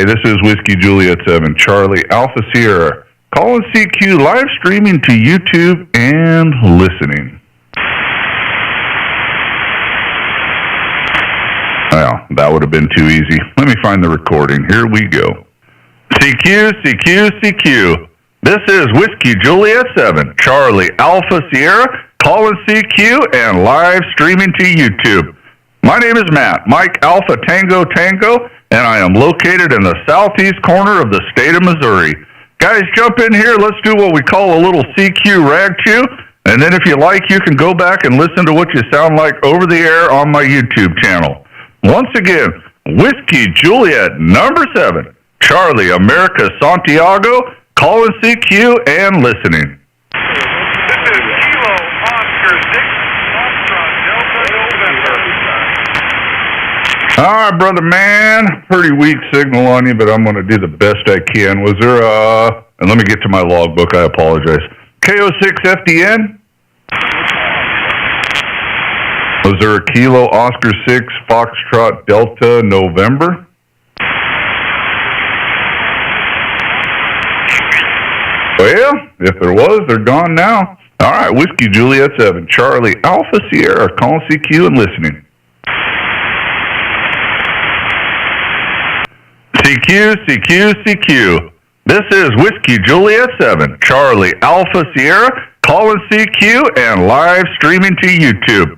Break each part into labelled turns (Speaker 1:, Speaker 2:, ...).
Speaker 1: this is Whiskey Juliet 7, Charlie Alpha Sierra. Calling CQ, live streaming to YouTube and listening. Well, that would have been too easy. Let me find the recording. Here we go. CQ, CQ, CQ. This is Whiskey Juliet 7, Charlie Alpha Sierra, calling CQ and live streaming to YouTube. My name is Matt, Mike Alpha Tango Tango, and I am located in the southeast corner of the state of Missouri. Guys, jump in here. Let's do what we call a little CQ rag chew, and then if you like, you can go back and listen to what you sound like over the air on my YouTube channel. Once again, Whiskey Juliet number 7, Charlie America Santiago, calling CQ and listening. All right, brother man, pretty weak signal on you, but I'm going to do the best I can. Was there and let me get to my logbook, I apologize. KO6FDN? Was there a Kilo Oscar 6 Foxtrot Delta November? Well, if there was, they're gone now. All right, Whiskey Juliet 7, Charlie Alpha Sierra, calling CQ and listening. CQ, CQ, CQ. This is Whiskey Juliet 7, Charlie Alpha Sierra, calling CQ and live streaming to YouTube.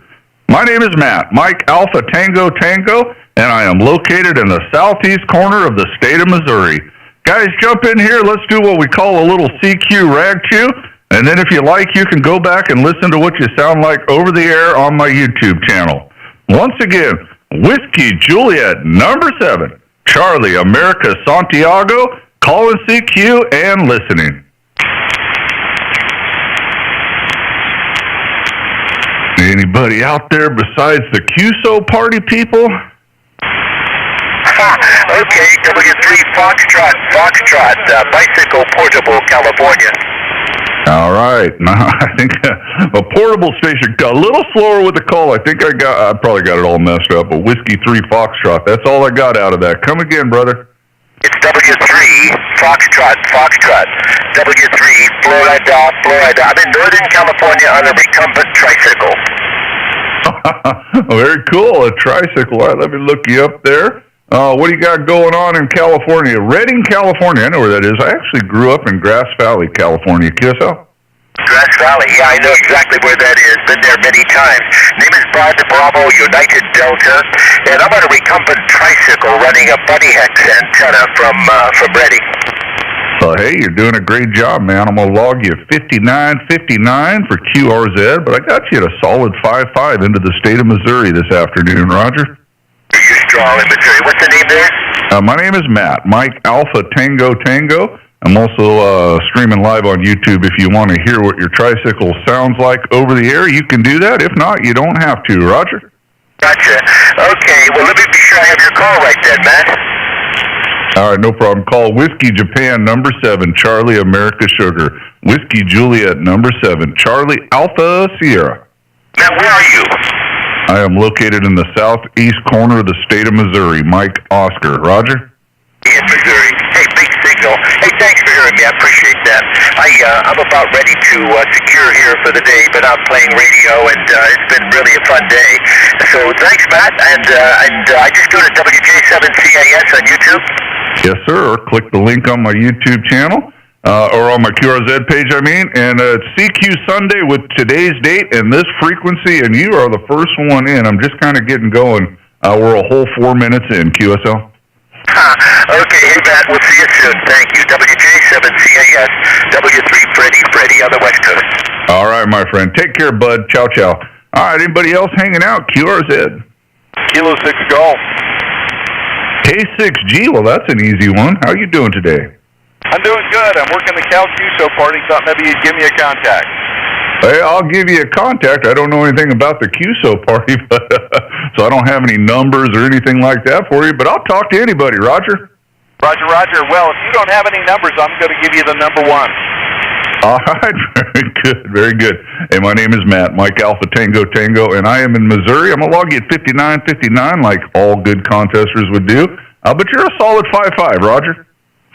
Speaker 1: My name is Matt, Mike Alpha Tango Tango, and I am located in the southeast corner of the state of Missouri. Guys, jump in here. Let's do what we call a little CQ rag chew, and then if you like, you can go back and listen to what you sound like over the air on my YouTube channel. Once again, Whiskey Juliet number 7, Charlie America Santiago, calling CQ and listening. Anybody out there besides the QSO party people?
Speaker 2: Okay, W3 Foxtrot, Bicycle Portable, California.
Speaker 1: All right. Now, I think a portable station got a little slower with the call. I think I probably got it all messed up. But Whiskey 3 Foxtrot, that's all I got out of that. Come again, brother.
Speaker 2: It's W3 Foxtrot. W3 Florida. I'm in Northern California on a recumbent tricycle.
Speaker 1: Very cool, a tricycle. All right, let me look you up there. What do you got going on in California? Redding, California. I know where that is. I actually grew up in Grass Valley, California. QSL?
Speaker 2: Grass Valley. Yeah, I know exactly where that is. Been there many times. Name is Bravo United Delta, and I'm on a recumbent tricycle running a Buddy Hex antenna from Redding.
Speaker 1: Well, hey, you're doing a great job, man. I'm going to log you 5959 for QRZ, but I got you at a solid 5-5 into the state of Missouri this afternoon, Roger.
Speaker 2: You're strong in Missouri. What's the name there?
Speaker 1: My name is Matt, Mike Alpha Tango Tango. I'm also streaming live on YouTube. If you want to hear what your tricycle sounds like over the air, you can do that. If not, you don't have to. Roger?
Speaker 2: Gotcha. Okay, well, let me be sure I have your call right then, Matt.
Speaker 1: All right, no problem. Call Whiskey Japan number 7, Charlie America Sugar. Whiskey Juliet number 7, Charlie Alpha Sierra.
Speaker 2: Matt, where are you?
Speaker 1: I am located in the southeast corner of the state of Missouri. Mike Oscar. Roger?
Speaker 2: In Missouri. Hey, big signal. Hey, thanks for hearing me. I appreciate that. I'm about ready to secure here for the day, but I'm playing radio, and it's been really a fun day. So thanks, Matt. And I just go to WJ7CAS on YouTube.
Speaker 1: Yes, sir. Or click the link on my YouTube channel, or on my QRZ page, I mean. And it's CQ Sunday with today's date and this frequency, and you are the first one in. I'm just kind of getting going. We're a whole 4 minutes in, QSL.
Speaker 2: Okay, hey, Matt, we'll see you soon. Thank you. WJ7CAS, W3 Freddy on the West Coast.
Speaker 1: All right, my friend. Take care, bud. Ciao, ciao. All right, anybody else hanging out? QRZ.
Speaker 3: Kilo 6 Golf.
Speaker 1: K6G, well, that's an easy one. How are you doing today?
Speaker 3: I'm doing good. I'm working the Cal QSO party. Thought maybe you'd give me a contact.
Speaker 1: Hey, I'll give you a contact. I don't know anything about the QSO party, but so I don't have any numbers or anything like that for you, but I'll talk to anybody, Roger.
Speaker 3: Roger. Well, if you don't have any numbers, I'm going to give you the number one.
Speaker 1: All right, very good. Hey, my name is Matt, Mike Alpha Tango Tango, and I am in Missouri. I'm going to log you at 5959 like all good contesters would do. But you're a solid 5'5", Roger.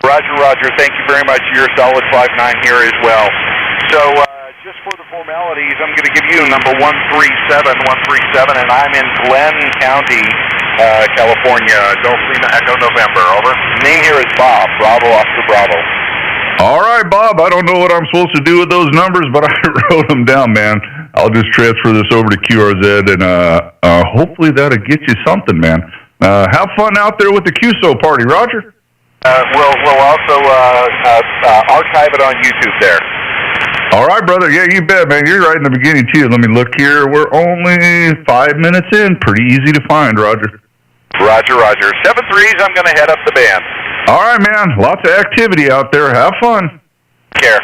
Speaker 3: Roger. Thank you very much. You're a solid 5'9" here as well. So just for the formalities, I'm going to give you number 137, and I'm in Glenn County, California. Golf Lima Echo November. Over. Name here is Bob. Bravo, Oscar Bravo.
Speaker 1: All right, Bob. I don't know what I'm supposed to do with those numbers, but I wrote them down, man. I'll just transfer this over to QRZ, and hopefully that'll get you something, man. Have fun out there with the QSO party, Roger.
Speaker 3: We'll also archive it on YouTube there.
Speaker 1: All right, brother. Yeah, you bet, man. You're right in the beginning, too. Let me look here. We're only 5 minutes in. Pretty easy to find, Roger.
Speaker 3: Roger. 7-3s, I'm going to head up the band.
Speaker 1: All right, man. Lots of activity out there. Have fun.
Speaker 3: Care.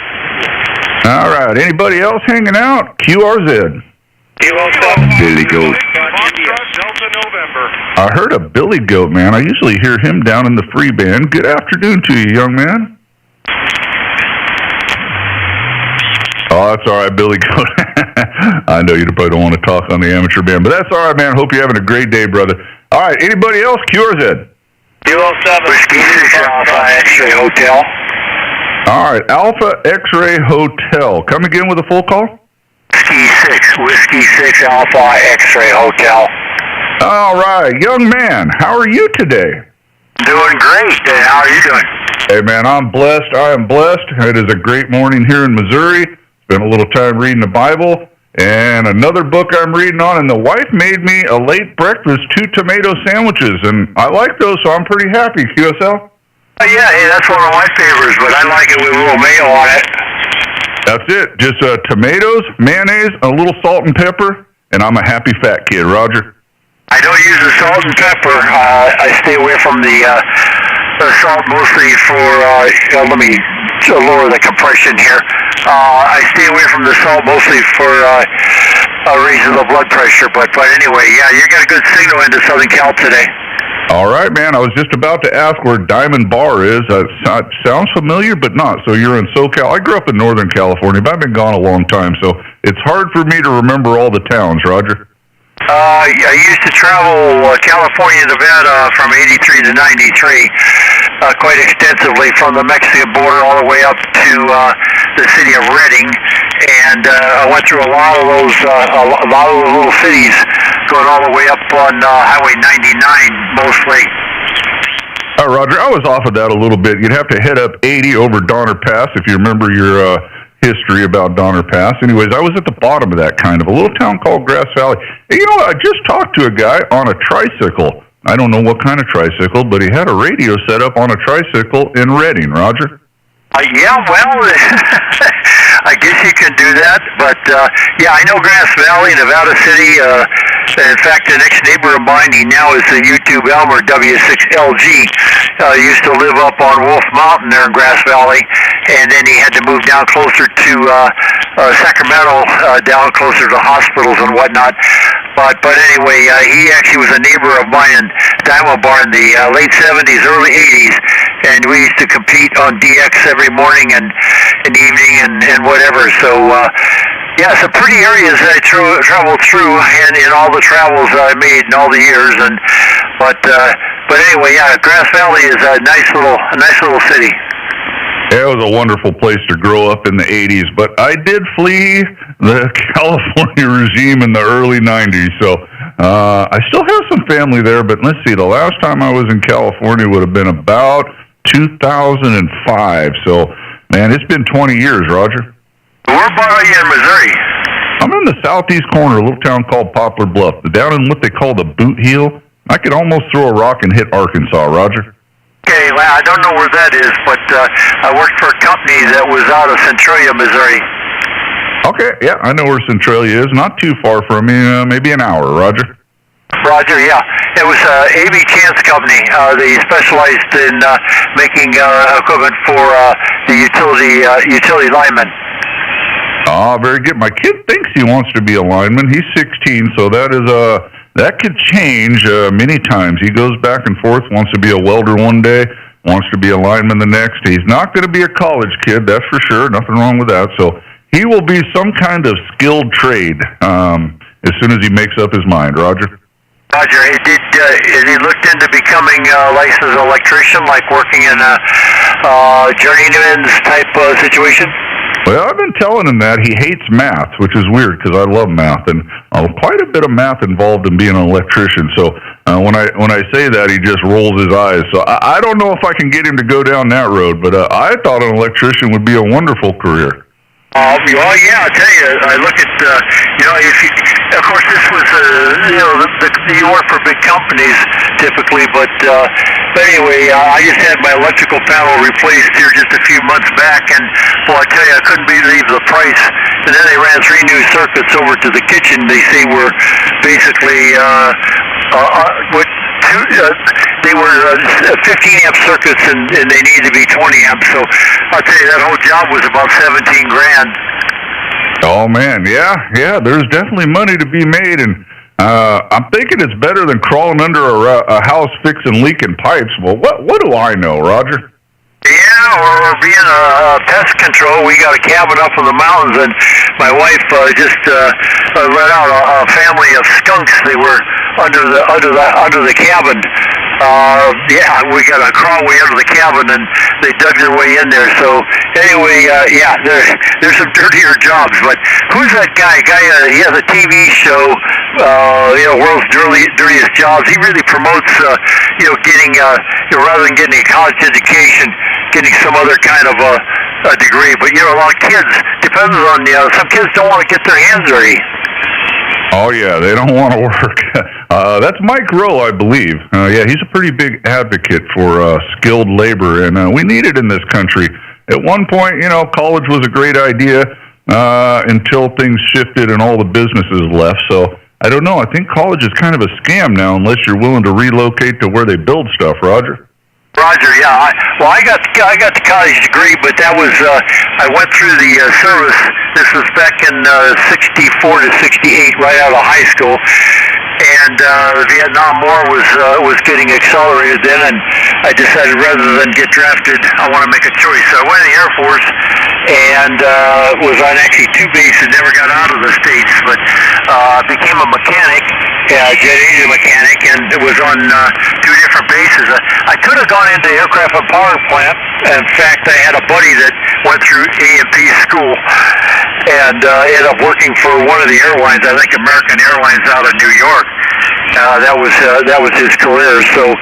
Speaker 1: All right. Anybody else hanging out? QRZ. Billy Goat.
Speaker 3: Delta November.
Speaker 1: I heard a Billy Goat, man. I usually hear him down in the free band. Good afternoon to you, young man. Oh, that's all right, Billy Goat. I know you probably don't want to talk on the amateur band, but that's all right, man. Hope you're having a great day, brother. All right, anybody else? QRZ.
Speaker 2: 207 Whiskey 6 Alpha X-Ray Hotel.
Speaker 1: All right, Alpha X-Ray Hotel. Come again with a full call?
Speaker 2: Whiskey 6 Alpha X-Ray Hotel.
Speaker 1: All right, young man, how are you today?
Speaker 2: Doing great. How are you doing?
Speaker 1: Hey, man, I'm blessed. I am blessed. It is a great morning here in Missouri. Spent a little time reading the Bible and another book I'm reading on, and the wife made me a late breakfast, 2 tomato sandwiches, and I like those, so I'm pretty happy. QSL?
Speaker 2: Yeah, hey, that's one of my favorites, but I like it with a little mayo on it.
Speaker 1: That's it. Just tomatoes, mayonnaise, a little salt and pepper, and I'm a happy fat kid. Roger?
Speaker 2: I don't use the salt and pepper. I stay away from the salt mostly for, let me lower the compression here. I stay away from the salt mostly for raising the blood pressure. But anyway, yeah, you got a good signal into Southern Cal today.
Speaker 1: All right, man. I was just about to ask where Diamond Bar is. It sounds familiar, but not. So you're in SoCal. I grew up in Northern California, but I've been gone a long time, so it's hard for me to remember all the towns, Roger.
Speaker 2: I used to travel California, Nevada from 83 to 93 quite extensively from the Mexican border all the way up to the city of Redding, and I went through a lot of those little cities going all the way up on Highway 99 mostly.
Speaker 1: Roger, I was off of that a little bit. You'd have to head up 80 over Donner Pass if you remember your history about Donner Pass. Anyways, I was at the bottom of that kind of a little town called Grass Valley. And you know, I just talked to a guy on a tricycle. I don't know what kind of tricycle, but he had a radio set up on a tricycle in Redding, Roger.
Speaker 2: Yeah, well, I guess you can do that, but yeah, I know Grass Valley, Nevada City. In fact, the next neighbor of mine, he now is the YouTube Elmer W6LG, used to live up on Wolf Mountain there in Grass Valley, and then he had to move down closer to Sacramento, down closer to hospitals and whatnot. But anyway, he actually was a neighbor of mine in Diamond Bar in the late 70s, early 80s, and we used to compete on DX every morning and evening and whatever. So, yeah, some pretty areas that I traveled through and in all the travels that I made in all the years. But anyway, yeah, Grass Valley is a nice little city.
Speaker 1: It was a wonderful place to grow up in the 80s, but I did flee the California regime in the early 90s, so I still have some family there, but let's see, the last time I was in California would have been about 2005, so, man, it's been 20 years, Roger.
Speaker 2: Where are you in Missouri?
Speaker 1: I'm in the southeast corner, a little town called Poplar Bluff, down in what they call the Boot Heel. I could almost throw a rock and hit Arkansas, Roger.
Speaker 2: Okay, well, I don't know where that is, but I worked for a company that was out of Centralia, Missouri.
Speaker 1: Okay, yeah, I know where Centralia is. Not too far from me, maybe an hour, Roger.
Speaker 2: Roger, yeah. It was A.B. Chance Company. They specialized in making equipment for the utility linemen.
Speaker 1: Ah, very good. My kid thinks he wants to be a lineman. He's 16, so that is that could change many times. He goes back and forth, wants to be a welder one day, wants to be a lineman the next. He's not going to be a college kid, that's for sure. Nothing wrong with that. So he will be some kind of skilled trade as soon as he makes up his mind, Roger.
Speaker 2: Roger, has he looked into becoming a licensed electrician, like working in a journeyman's type situation?
Speaker 1: Well, I've been telling him that. He hates math, which is weird because I love math, and quite a bit of math involved in being an electrician. So when I say that, he just rolls his eyes. So I don't know if I can get him to go down that road, but I thought an electrician would be a wonderful career.
Speaker 2: Well, yeah, I'll tell you, I look at, of course, this was, you work for big companies typically, but anyway, I just had my electrical panel replaced here just a few months back, and, well, I tell you, I couldn't believe the price. And then they ran 3 new circuits over to the kitchen. They say were basically, they were 15 amp circuits, and they needed to be 20 amps. So I'll tell you, that whole job was about $17,000.
Speaker 1: Oh man, yeah. There's definitely money to be made, and I'm thinking it's better than crawling under a house fixing leaking pipes. Well, what do I know, Roger?
Speaker 2: Yeah, or being a pest control. We got a cabin up in the mountains, and my wife just let out a family of skunks. They were under the cabin. Yeah, we got a crawl way under the cabin, and they dug their way in there. So anyway, yeah, there's some dirtier jobs. But who's that guy? He has a TV show, World's Dirtiest Jobs. He really promotes, getting, rather than getting a college education, getting some other kind of a degree. But a lot of kids, depends on some kids don't want to get their hands dirty.
Speaker 1: Oh, yeah, they don't want to work. That's Mike Rowe, I believe. Yeah, he's a pretty big advocate for skilled labor, and we need it in this country. At one point, college was a great idea until things shifted and all the businesses left. So I don't know. I think college is kind of a scam now unless you're willing to relocate to where they build stuff, Roger.
Speaker 2: Roger, yeah. I got the college degree, but that was I went through the service. This was back in 64 to 68, right out of high school. And the Vietnam War was getting accelerated then, and I decided rather than get drafted, I want to make a choice. So I went in the Air Force and was on actually 2 bases, never got out of the States, but became a mechanic, jet engine mechanic, and it was on 2 different bases. I could have gone into aircraft and power plant. In fact, I had a buddy that went through A&P school and ended up working for one of the airlines, I think American Airlines out of New York. That was his career. So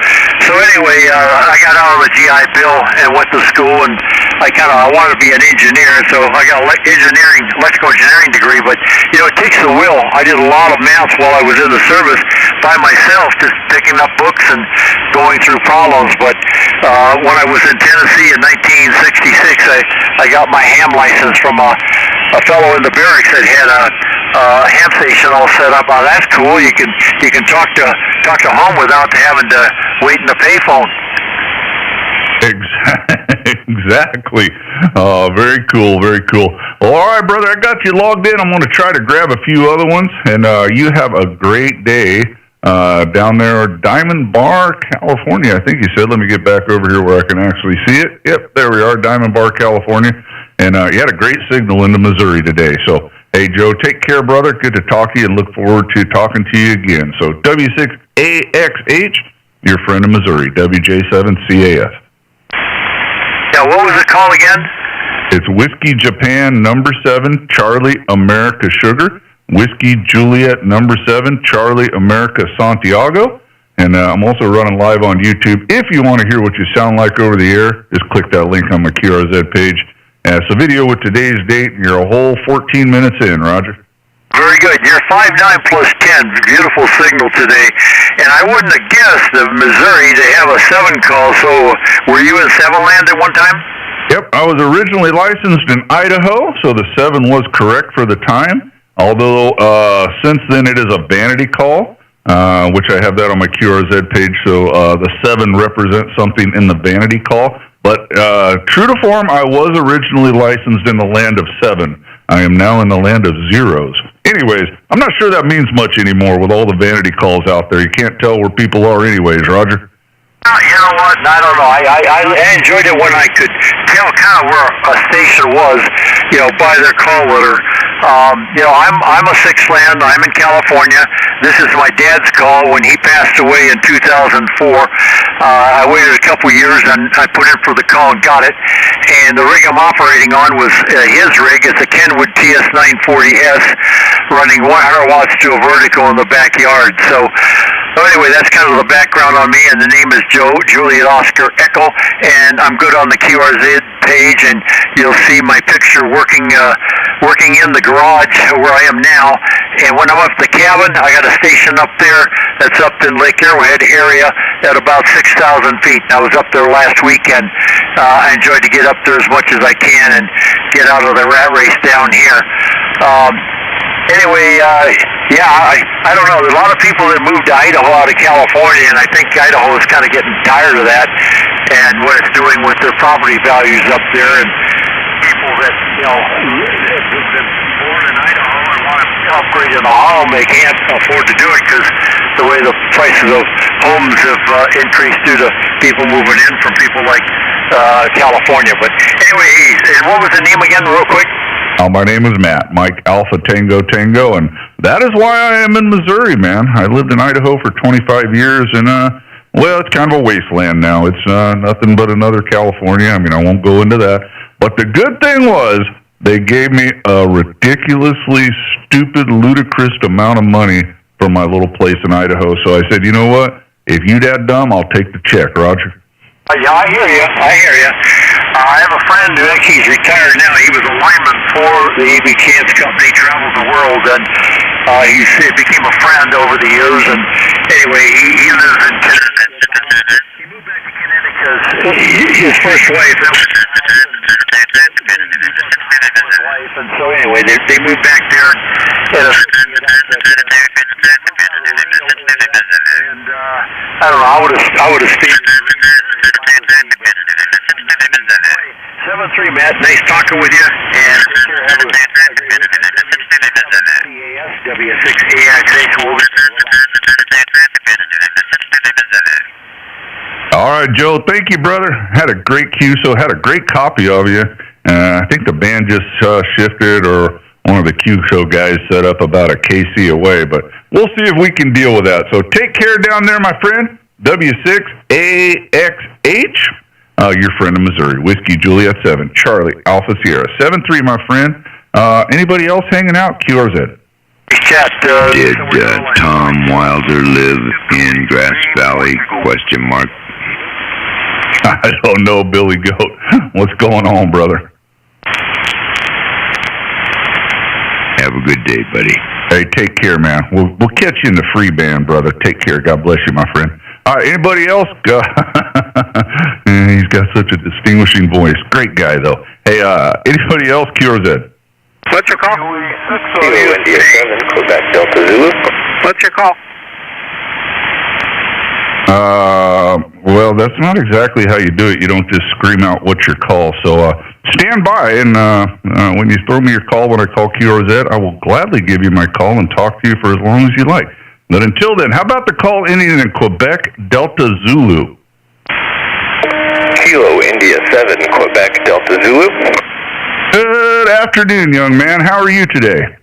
Speaker 2: anyway, I got out of the GI Bill and went to school, and I wanted to be an engineer, so I got electrical engineering degree. But it takes the will. I did a lot of math while I was in the service by myself, just picking up books and going through problems. But when I was in Tennessee in 1966, I got my ham license from a fellow in the barracks that had a ham station all set up. Oh, that's cool. You can talk to home without having to wait in the payphone.
Speaker 1: Exactly. Very cool, very cool. Well, all right, brother, I got you logged in. I'm going to try to grab a few other ones, and you have a great day down there, Diamond Bar, California, I think you said. Let me get back over here where I can actually see it. Yep, there we are, Diamond Bar, California. And you had a great signal into Missouri today. So, hey, Joe, take care, brother. Good to talk to you, and look forward to talking to you again. So, W6AXH, your friend in Missouri, WJ7CAF.
Speaker 2: Yeah, what was the call again?
Speaker 1: It's Whiskey Japan #7, Charlie America Sugar. Whiskey Juliet #7, Charlie America Santiago. And I'm also running live on YouTube. If you want to hear what you sound like over the air, just click that link on my QRZ page. It's a video with today's date, and you're a whole 14 minutes in, Roger.
Speaker 2: Very good. You're 5'9" plus 10. Beautiful signal today. And I wouldn't have guessed of Missouri to have a 7 call. So were you in 7 land at one time?
Speaker 1: Yep. I was originally licensed in Idaho, so the 7 was correct for the time. Although since then it is a vanity call, which I have that on my QRZ page. So the 7 represents something in the vanity call. But true to form, I was originally licensed in the land of 7. I am now in the land of zeros. Anyways, I'm not sure that means much anymore with all the vanity calls out there. You can't tell where people are anyways, Roger.
Speaker 2: You know what? I don't know. I enjoyed it when I could
Speaker 4: tell kind of where a station was, by their call letter. I'm a Sixth Land. I'm in California. This is my dad's call when he passed away in 2004. I waited a couple years and I put in for the call and got it. And the rig I'm operating on was his rig. It's a Kenwood TS940S running 100 watts to a vertical in the backyard. So anyway, that's kind of the background on me, and the name is Joe, Juliet Oscar Echo, and I'm good on the QRZ page, and you'll see my picture working in the garage where I am now. And when I'm up at the cabin, I got a station up there that's up in Lake Arrowhead area at about 6,000 feet. And I was up there last weekend. I enjoyed to get up there as much as I can and get out of the rat race down here. Anyway, I don't know. There's a lot of people that moved to Idaho out of California, and I think Idaho is kind of getting tired of that and what it's doing with their property values up there. And people that, have been born in Idaho and want to upgrade in a home, they can't afford to do it because the way the prices of homes have increased due to people moving in from people like California. But anyway, and what was the name again, real quick?
Speaker 1: My name is Matt, Mike Alpha Tango Tango, and that is why I am in Missouri, man. I lived in Idaho for 25 years, and, it's kind of a wasteland now. It's nothing but another California. I mean, I won't go into that. But the good thing was they gave me a ridiculously stupid, ludicrous amount of money for my little place in Idaho. So I said, you know what? If you that dumb, I'll take the check, Roger.
Speaker 4: Yeah, I hear you. I have a friend who actually he's retired now. He was a lineman for the A.B. Chance Company, traveled the world, and he became a friend over the years. And anyway, he lives in Connecticut. He moved back to Connecticut because his first wife, and so anyway, they moved back there. And I don't know. I would have stayed. 7-3, Matt. Nice talking with you. And
Speaker 1: all right, Joe. Thank you, brother. Had a great QSO. Had a great copy of you. I think the band just shifted, or one of the QSO guys set up about a KC away. But we'll see if we can deal with that. So take care down there, my friend. W6AXH. Your friend in Missouri. Whiskey Juliet 7, Charlie Alpha Sierra 7-3, my friend. Anybody else hanging out? QRZ.
Speaker 4: Chat.
Speaker 5: Did Tom Wilder live in Grass Valley? Question mark.
Speaker 1: I don't know, Billy Goat. What's going on, brother?
Speaker 5: Have a good day, buddy.
Speaker 1: Hey, take care, man. We'll catch you in the free band, brother. Take care. God bless you, my friend. All right, anybody else? He's got such a distinguishing voice. Great guy, though. Hey, anybody else? QRZ.
Speaker 4: What's your call?
Speaker 2: Kilo India 7, Quebec Delta Zulu.
Speaker 4: What's your call?
Speaker 1: Well, that's not exactly how you do it. You don't just scream out what's your call. So stand by, and when you throw me your call when I call QRZ, I will gladly give you my call and talk to you for as long as you like. But until then, how about the call ending in Quebec Delta Zulu?
Speaker 2: Kilo India 7, Quebec Delta Zulu.
Speaker 1: Good afternoon, young man. How are you today?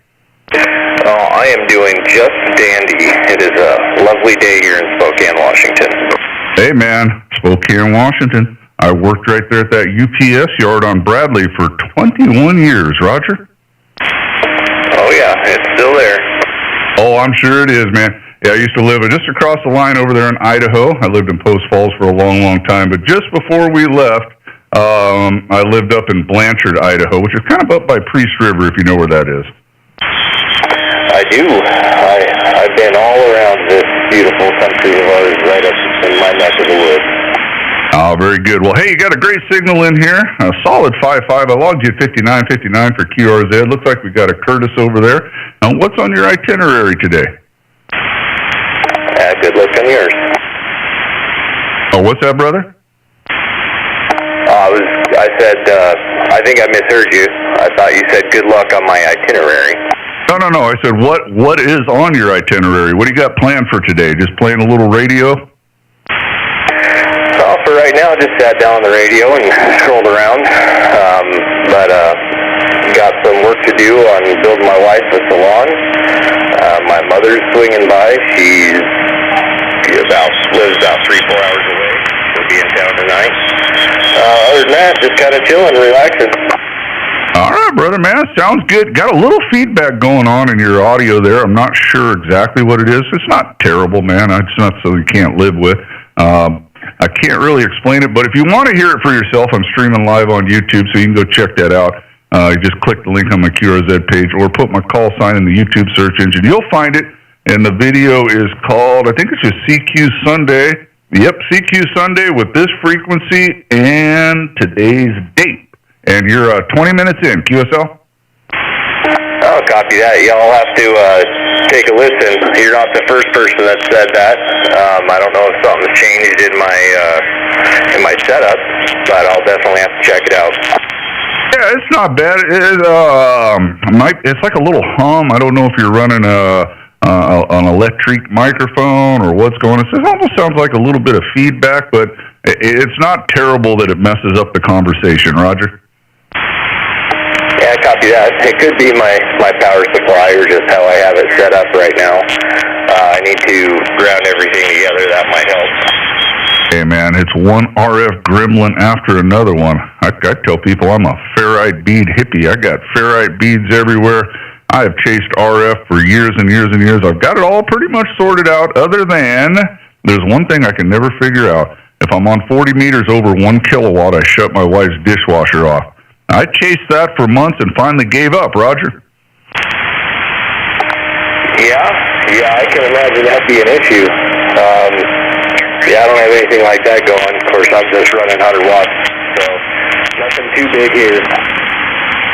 Speaker 2: I am doing just dandy. It is a lovely day here in Spokane, Washington.
Speaker 1: Hey, man, Spokane, Washington. I worked right there at that UPS yard on Bradley for 21 years, Roger.
Speaker 2: Oh, yeah, it's still there.
Speaker 1: Oh, I'm sure it is, man. Yeah, I used to live just across the line over there in Idaho. I lived in Post Falls for a long, long time. But just before we left, I lived up in Blanchard, Idaho, which is kind of up by Priest River, if you know where that is.
Speaker 2: I do. I've been all around this beautiful country of ours, right up in my neck of the woods.
Speaker 1: Oh, very good. Well, hey, you got a great signal in here. A solid 5.5. I logged you at 59.59 for QRZ. Looks like we got a Curtis over there. What's on your itinerary today?
Speaker 2: Good luck on yours.
Speaker 1: Oh, what's that, brother?
Speaker 2: I said, I think I misheard you. I thought you said good luck on my itinerary.
Speaker 1: No. I said, what is on your itinerary? What do you got planned for today? Just playing a little radio?
Speaker 2: for right now, just sat down on the radio and scrolled around. But got some work to do on building my wife a salon. My mother's swinging by. She's lives about 3-4 hours away. She'll be in town tonight. Other than that, just kind of chilling, relaxing.
Speaker 1: All right, brother, man. Sounds good. Got a little feedback going on in your audio there. I'm not sure exactly what it is. It's not terrible, man. It's not so you can't live with. I can't really explain it, but if you want to hear it for yourself, I'm streaming live on YouTube, so you can go check that out. You just click the link on my QRZ page or put my call sign in the YouTube search engine. You'll find it, and the video is called, I think it's just CQ Sunday. Yep, CQ Sunday with this frequency and today's date. And you're 20 minutes in, QSL?
Speaker 2: Oh, copy that. Y'all have to take a listen. You're not the first person that said that. I don't know if something's changed in my setup, but I'll definitely have to check it out.
Speaker 1: Yeah, it's not bad. It's like a little hum. I don't know if you're running an electric microphone or what's going on. It almost sounds like a little bit of feedback, but it's not terrible that it messes up the conversation, Roger.
Speaker 2: Yeah, copy that. It could be my power supply or just how I have it set up right now. I need to ground everything together. That might help.
Speaker 1: Hey, man, it's one RF gremlin after another one. I tell people I'm a ferrite bead hippie. I got ferrite beads everywhere. I have chased RF for years and years and years. I've got it all pretty much sorted out, other than there's one thing I can never figure out. If I'm on 40 meters over 1 kilowatt, I shut my wife's dishwasher off. I chased that for months and finally gave up, Roger.
Speaker 2: Yeah, I can imagine that be an issue. I don't have anything like that going. Of course, I'm just running 100 watts, so nothing too big here.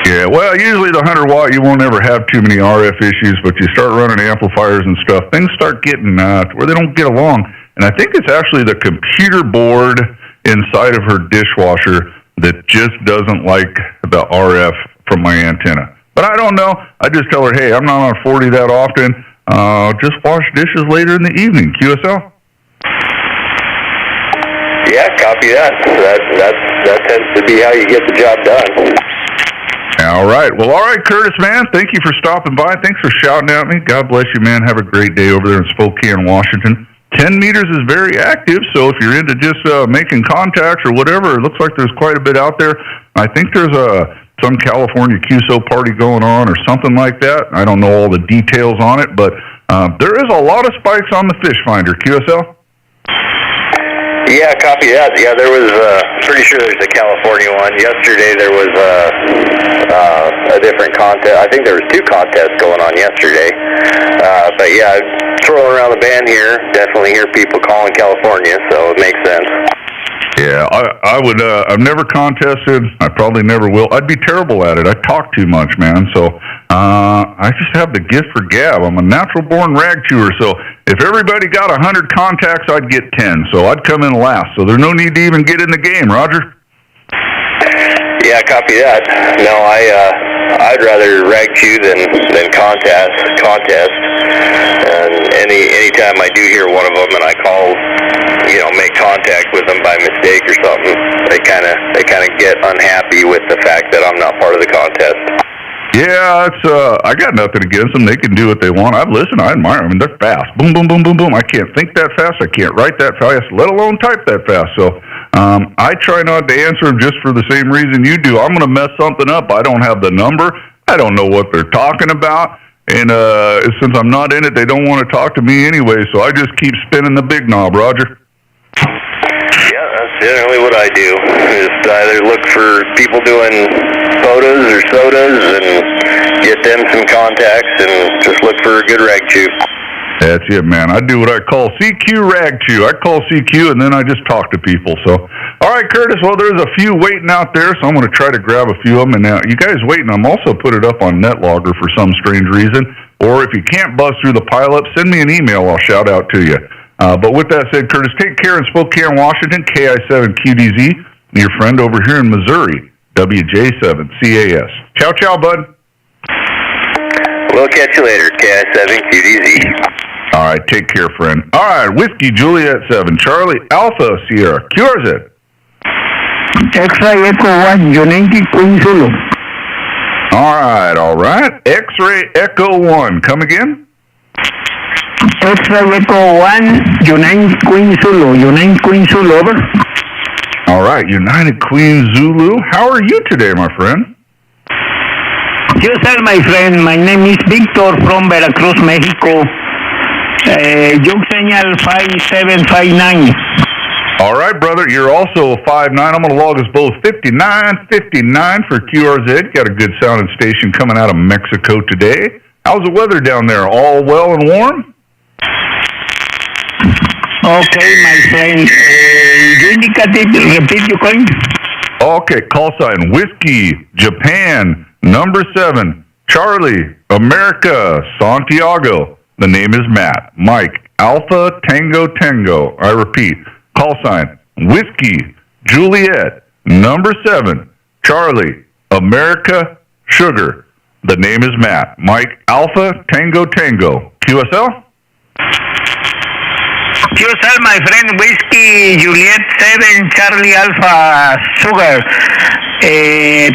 Speaker 1: Yeah, well, usually the 100 watt, you won't ever have too many RF issues, but you start running amplifiers and stuff, things start getting where they don't get along. And I think it's actually the computer board inside of her dishwasher that just doesn't like the RF from my antenna. But I don't know. I just tell her, hey, I'm not on 40 that often. Just wash dishes later in the evening. QSL?
Speaker 2: Yeah, copy that. That tends to be how you get the job done.
Speaker 1: All right. Well, all right, Curtis, man. Thank you for stopping by. Thanks for shouting at me. God bless you, man. Have a great day over there in Spokane, Washington. 10 meters is very active, so if you're into just making contacts or whatever, it looks like there's quite a bit out there. I think there's some California QSO party going on or something like that. I don't know all the details on it, but there is a lot of spikes on the fish finder. QSL?
Speaker 2: Yeah, copy that. Yeah, there was, pretty sure there's a California one. Yesterday there was a different contest. I think there was 2 contests going on yesterday. But yeah, swirling around the band here, definitely hear people calling California, so it makes sense.
Speaker 1: Yeah, I would, I've never contested. I probably never will. I'd be terrible at it. I talk too much, man. So, I just have the gift for gab. I'm a natural born rag chewer. So if everybody got 100 contacts, I'd get 10. So I'd come in last. So there's no need to even get in the game, Roger.
Speaker 2: Yeah, copy that. No, I'd rather rag chew than contest. And anytime I do hear one of them and I call, make contact with them by mistake or something, they kind of get unhappy with the fact that I'm not part of the contest.
Speaker 1: Yeah, I got nothing against them. They can do what they want. I admire them. They're fast. Boom, boom, boom, boom, boom. I can't think that fast. I can't write that fast, let alone type that fast. So I try not to answer them just for the same reason you do. I'm going to mess something up. I don't have the number. I don't know what they're talking about. And since I'm not in it, they don't want to talk to me anyway. So I just keep spinning the big knob, Roger.
Speaker 2: Yeah, that's generally what I do. Just either look for people doing photos or sodas and get them some contacts and just look for a good rag chew.
Speaker 1: That's it, man. I do what I call CQ rag chew. I call CQ and then I just talk to people. So, all right, Curtis, well, there's a few waiting out there, so I'm going to try to grab a few of them. And now, you guys waiting, I'm also put it up on NetLogger for some strange reason. Or if you can't buzz through the pileup, send me an email. I'll shout out to you. But with that said, Curtis, take care in Spokane, Washington, KI7QDZ, and your friend over here in Missouri, WJ7CAS. Ciao, ciao, bud.
Speaker 2: We'll catch you later, KI7QDZ.
Speaker 1: All right, take care, friend. All right, Whiskey Juliet 7, Charlie Alpha Sierra, QRZ.
Speaker 6: X-Ray Echo 1, Yankee Queen Zulu.
Speaker 1: All right. X-Ray Echo 1, come again?
Speaker 6: X-Ray Echo 1, United Queen Zulu. United Queen Zulu, over.
Speaker 1: All right, United Queen Zulu. How are you today, my friend?
Speaker 6: Yes, sir, my friend. My name is Victor from Veracruz, Mexico. Young Señal 5759.
Speaker 1: All right, brother. You're also a 5'9". I'm going to log us both 59 for QRZ. Got a good sounding station coming out of Mexico today. How's the weather down there? All well and warm?
Speaker 6: Okay, my friend. You indicated, repeat your coin.
Speaker 1: Okay, call sign Whiskey, Japan, number 7, Charlie, America, Santiago. The name is Matt. Mike, Alpha, Tango, Tango. I repeat, call sign Whiskey, Juliet, number 7, Charlie, America, Sugar. The name is Matt. Mike, Alpha, Tango, Tango. QSL?
Speaker 6: QSL, my friend. Whiskey, Juliet 7, Charlie Alpha, Sugar.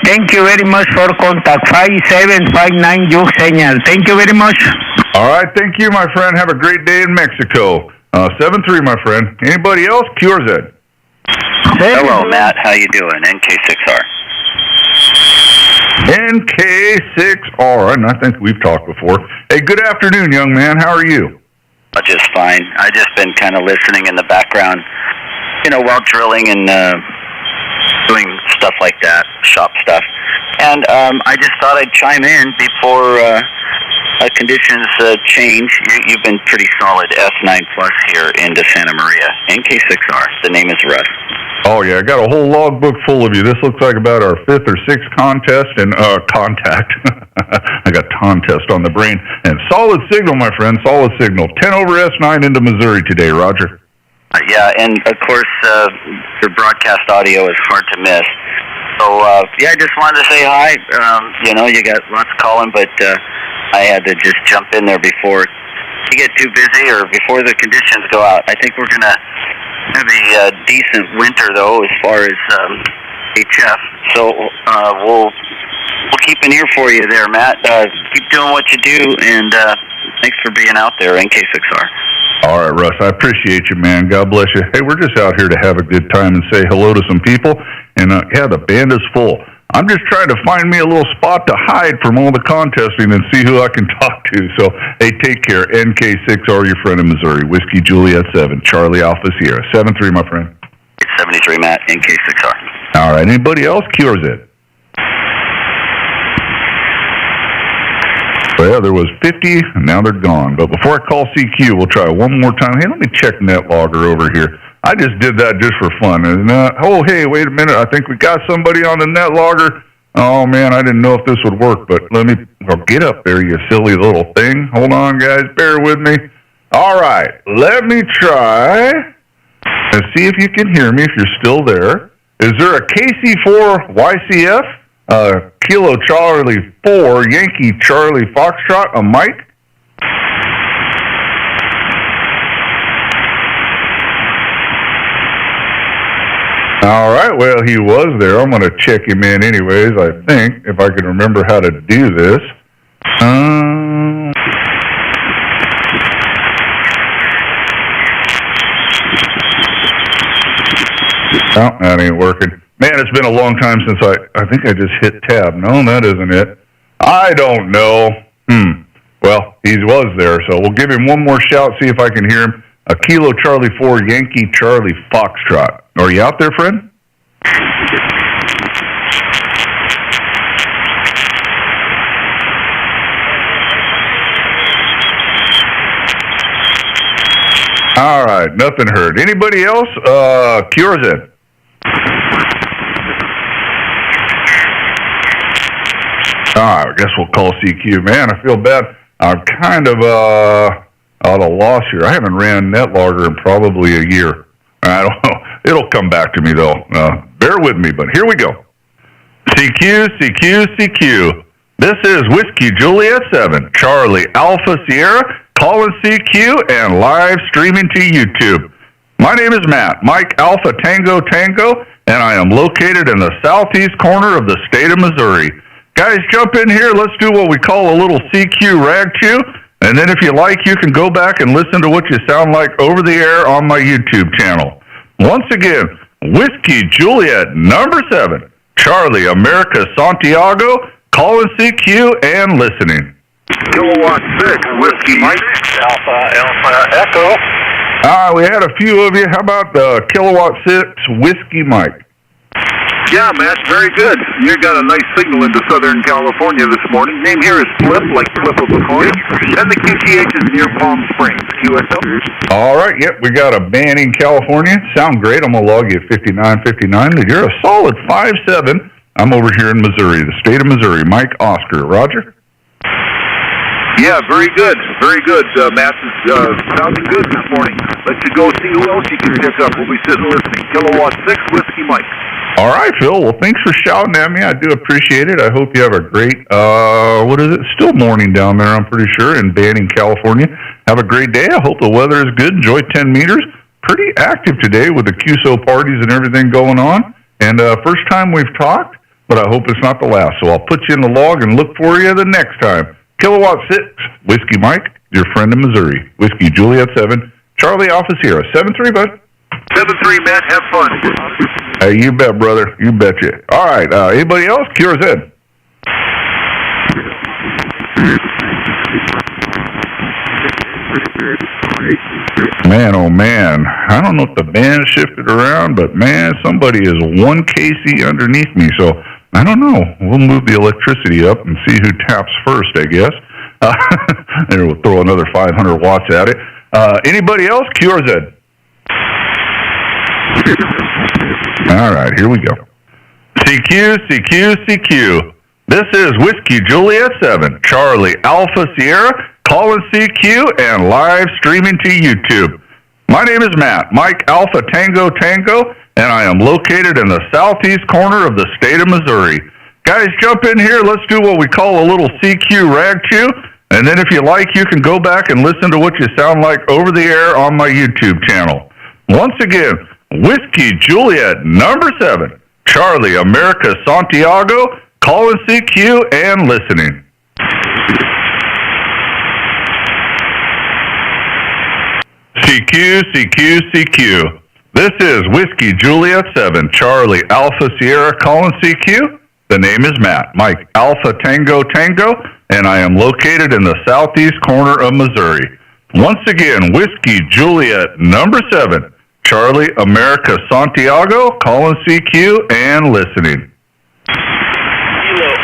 Speaker 6: Thank you very much for contact. 5759 Young Señal. Thank you very much.
Speaker 1: All right, thank you, my friend. Have a great day in Mexico. 7-3, my friend. Anybody else? QRZ.
Speaker 7: Hello, Matt. How you doing? NK6R.
Speaker 1: NK6R, and I think we've talked before. Hey, good afternoon, young man. How are you?
Speaker 7: Just fine. I just been kind of listening in the background, while drilling and doing stuff like that, shop stuff. And I just thought I'd chime in before conditions change. You've been pretty solid S9 plus here into Santa Maria. NK6R. The name is Russ.
Speaker 1: Oh, yeah, I got a whole logbook full of you. This looks like about our 5th or 6th contest and contact. I got contest on the brain. And solid signal, my friend, solid signal. 10 over S9 into Missouri today, Roger.
Speaker 7: Yeah, and of course, your broadcast audio is hard to miss. So, I just wanted to say hi. You got lots calling, but I had to just jump in there before you get too busy or before the conditions go out. I think we're going to have a decent winter, though, as far as HF. So we'll keep an ear for you there, Matt. Keep doing what you do, and thanks for being out there, NK6R.
Speaker 1: All right, Russ, I appreciate you, man. God bless you. Hey, we're just out here to have a good time and say hello to some people. And, the band is full. I'm just trying to find me a little spot to hide from all the contesting and see who I can talk to. So, hey, take care. NK6R, your friend in Missouri. Whiskey Juliet 7, Charlie Alpha Sierra. 7-3, my friend.
Speaker 7: It's 73, Matt. NK6R.
Speaker 1: All right. Anybody else? QRZ. Well, there was 50, and now they're gone. But before I call CQ, we'll try one more time. Hey, let me check NetLogger over here. I just did that just for fun. And, hey, wait a minute. I think we got somebody on the NetLogger. Oh, man, I didn't know if this would work. But get up there, you silly little thing. Hold on, guys. Bear with me. All right. Let me try and see if you can hear me if you're still there. Is there a KC4 YCF? Kilo Charlie 4, Yankee Charlie Foxtrot, a mic? All right, well, he was there. I'm going to check him in anyways, I think, if I can remember how to do this. Oh, that ain't working. Man, it's been a long time since I think I just hit tab. No, that isn't it. I don't know. Well, he was there, so we'll give him one more shout, see if I can hear him. A Kilo Charlie 4, Yankee Charlie Foxtrot. Are you out there, friend? All right, nothing heard. Anybody else? QRZ. I guess we'll call CQ. Man, I feel bad. I'm kind of at a loss here. I haven't ran NetLogger in probably a year. I don't know. It'll come back to me, though. Bear with me, but here we go. CQ. This is Whiskey Juliet 7, Charlie Alpha Sierra. calling CQ, and live streaming to YouTube. My name is Matt, Mike Alpha Tango Tango, and I am located in the southeast corner of the state of Missouri. Guys, jump in here. Let's do what we call a little CQ rag chew. And then if you like, you can go back and listen to what you sound like over the air on my YouTube channel. Once again, Whiskey Juliet number 7, Charlie America Santiago, calling CQ and listening.
Speaker 4: Kilowatt 6, Whiskey Mike.
Speaker 3: Alpha Echo.
Speaker 1: We had a few of you. How about Kilowatt 6, Whiskey Mike?
Speaker 4: Yeah, Matt, very good. You got a nice signal into Southern California this morning. Name here is Flip, like flip of a coin. And the QTH is near Palm Springs, QSL.
Speaker 1: All right, yep, we got a Banning, California. Sound great. I'm going to log you at 5959. You're a solid 5-7. I'm over here in Missouri, the state of Missouri. Mike Oscar. Roger?
Speaker 4: Yeah, very good. Very good. Matt is sounding good this morning. Let you go see who else you can pick up. We'll be sitting listening. Kilowatt 6, Whiskey Mike.
Speaker 1: All right, Phil. Well, thanks for shouting at me. I do appreciate it. I hope you have a great, what is it? Still morning down there, I'm pretty sure, in Banning, California. Have a great day. I hope the weather is good. Enjoy 10 meters. Pretty active today with the QSO parties and everything going on. And first time we've talked, but I hope it's not the last. So I'll put you in the log and look for you the next time. Kilowatt 6, Whiskey Mike, your friend in Missouri. Whiskey Juliet 7, Charlie Alpha Sierra. 7-3, bud.
Speaker 4: 7-3, Matt. Have fun.
Speaker 1: Hey, you bet, brother. You betcha. All right. Anybody else? QRZ. Man, oh man. I don't know if the band shifted around, but man, somebody is one KC underneath me. So I don't know. We'll move the electricity up and see who taps first, I guess. And we'll throw another 500 watts at it. Anybody else? QRZ. All right, here we go. CQ, CQ, CQ. This is Whiskey Juliet 7, Charlie Alpha Sierra, calling CQ and live streaming to YouTube. My name is Matt, Mike Alpha Tango Tango, and I am located in the southeast corner of the state of Missouri. Guys, jump in here. Let's do what we call a little CQ rag chew. And then if you like, you can go back and listen to what you sound like over the air on my YouTube channel. Once again, Whiskey Juliet number 7, Charlie America Santiago, calling CQ and listening. CQ, CQ, CQ. This is Whiskey Juliet 7, Charlie Alpha Sierra, calling CQ. The name is Matt, Mike Alpha Tango Tango, and I am located in the southeast corner of Missouri. Once again, Whiskey Juliet number 7, Charlie America Santiago, calling CQ and listening.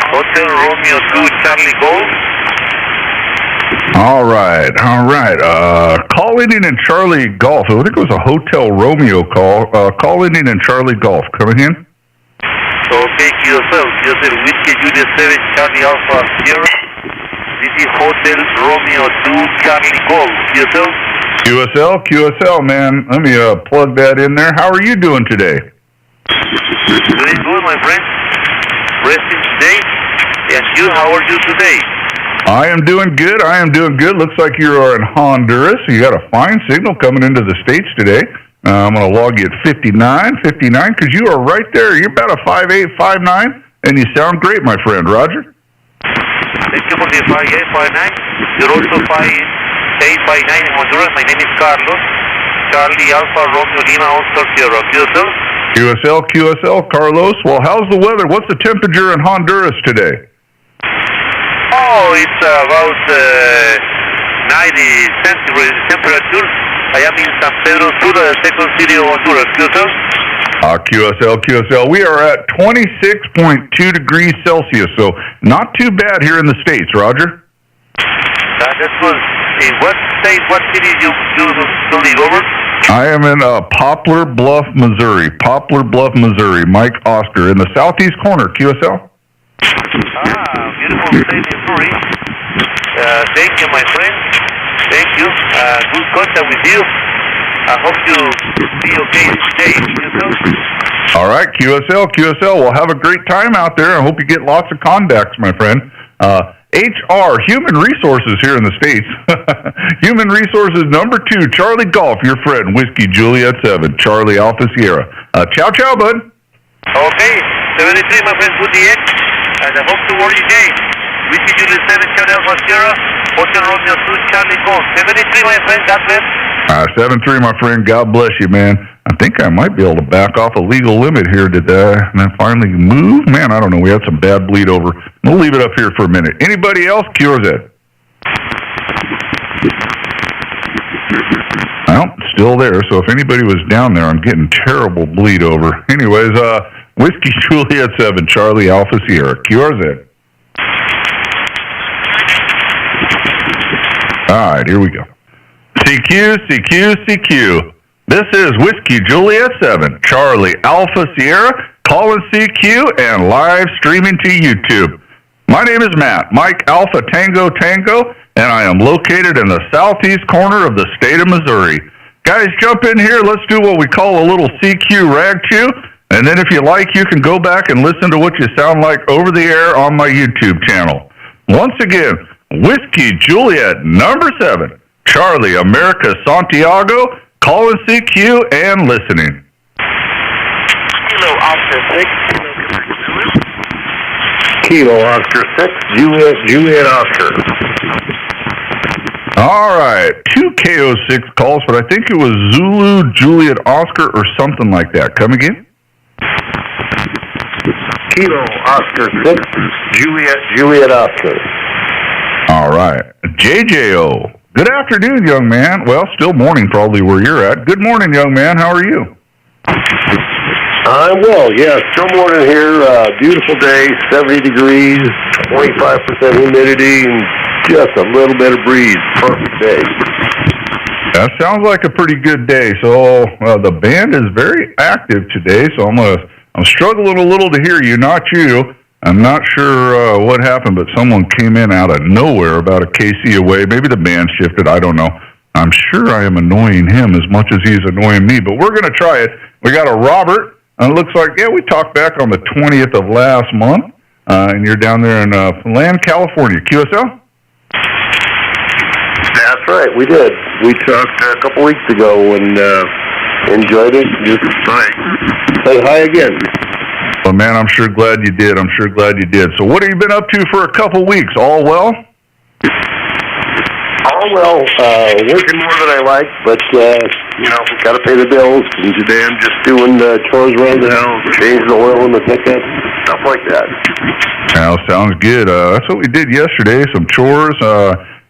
Speaker 3: Hotel Romeo 2, Charlie Golf.
Speaker 1: All right. Calling in Charlie Golf. I think it was a Hotel Romeo call. Calling in Charlie Golf. Coming in.
Speaker 3: Okay, QSL, Whiskey Juliet 7, Charlie Alpha Sierra. This is Hotel Romeo 2, Charlie Golf.
Speaker 1: QSL, man. Let me plug that in there. How are you doing today?
Speaker 3: Doing good, my friend. Resting today. And you, how are you today?
Speaker 1: I am doing good. Looks like you are in Honduras. You got a fine signal coming into the States today. I'm going to log you at 59, because you are right there. You're about a 5'8", 5'9", and you sound great, my friend. Roger?
Speaker 3: Thank you for the 5'8", 5'9". You're also 5'8", 5'9" in Honduras. My name is Carlos. Charlie Alpha Romeo Lima Oscar Sierra.
Speaker 1: QSL, Carlos. Well, how's the weather? What's the temperature in Honduras today?
Speaker 3: Oh, it's about 90 centigrade temperature. I am in San Pedro Sula, the second city of Honduras.
Speaker 1: QSL. We are at 26.2 degrees Celsius, so not too bad here in the States, Roger.
Speaker 3: That's good. In what state, what city you live over?
Speaker 1: I am in Poplar Bluff, Missouri. Mike Oscar, in the southeast corner, QSL.
Speaker 3: Beautiful state, Missouri. Thank you, my friend. Thank you. Good contact with you. I hope you be okay today.
Speaker 1: All right, QSL. Well, have a great time out there. I hope you get lots of contacts, my friend. HR, Human Resources here in the States. Human Resources number 2, Charlie Golf, your friend, Whiskey Juliet 7, Charlie Alpha Sierra. Ciao, ciao, bud.
Speaker 8: Okay, 73, my friend, good day, and I hope to work again. Whiskey Juliet 7, Charlie Alpha Sierra, Hotel Romeo 2, Charlie Golf. 73, my friend, God bless.
Speaker 1: 7-3, my friend, God bless you, man. I think I might be able to back off a legal limit here today and then finally move. Man, I don't know. We had some bad bleed over. We'll leave it up here for a minute. Anybody else? QRZ. Well, still there. So if anybody was down there, I'm getting terrible bleed over. Anyways, Whiskey Juliet 7, Charlie Alpha Sierra, QRZ. All right, here we go. CQ, CQ, CQ. This is Whiskey Juliet 7, Charlie Alpha Sierra, calling CQ and live streaming to YouTube. My name is Matt, Mike Alpha Tango Tango, and I am located in the southeast corner of the state of Missouri. Guys, jump in here. Let's do what we call a little CQ rag chew, and then if you like, you can go back and listen to what you sound like over the air on my YouTube channel. Once again, Whiskey Juliet number 7, Charlie America Santiago, calling CQ and listening.
Speaker 8: Kilo Oscar 6.
Speaker 4: Kilo Oscar 6, Juliet Oscar.
Speaker 1: All right, 2 KO6 calls, but I think it was Zulu, Juliet Oscar, or something like that. Come again?
Speaker 4: Kilo Oscar 6, Juliet Oscar.
Speaker 1: All right, JJO. Good afternoon, young man. Well, still morning probably where you're at. Good morning, young man. How are you?
Speaker 4: I'm well, yeah. Still morning here. Beautiful day, 70 degrees, 25% humidity, and just a little bit of breeze. Perfect day.
Speaker 1: That sounds like a pretty good day. So the band is very active today, so I'm struggling a little to hear you, not you. I'm not sure what happened, but someone came in out of nowhere about a KC away. Maybe the band shifted. I don't know. I'm sure I am annoying him as much as he's annoying me, but we're going to try it. We got a Robert, and it looks like, yeah, we talked back on the 20th of last month, and you're down there in Land, California. QSL?
Speaker 4: That's right, we did. We talked a couple weeks ago and enjoyed it. Just say hi again.
Speaker 1: Well, man, I'm sure glad you did. So what have you been up to for a couple weeks? All well?
Speaker 4: All well. Working more than I like, but, got to pay the bills. And today I'm just doing chores around the house, changing the oil in the pickup, stuff like that.
Speaker 1: Well, sounds good. That's what we did yesterday, some chores.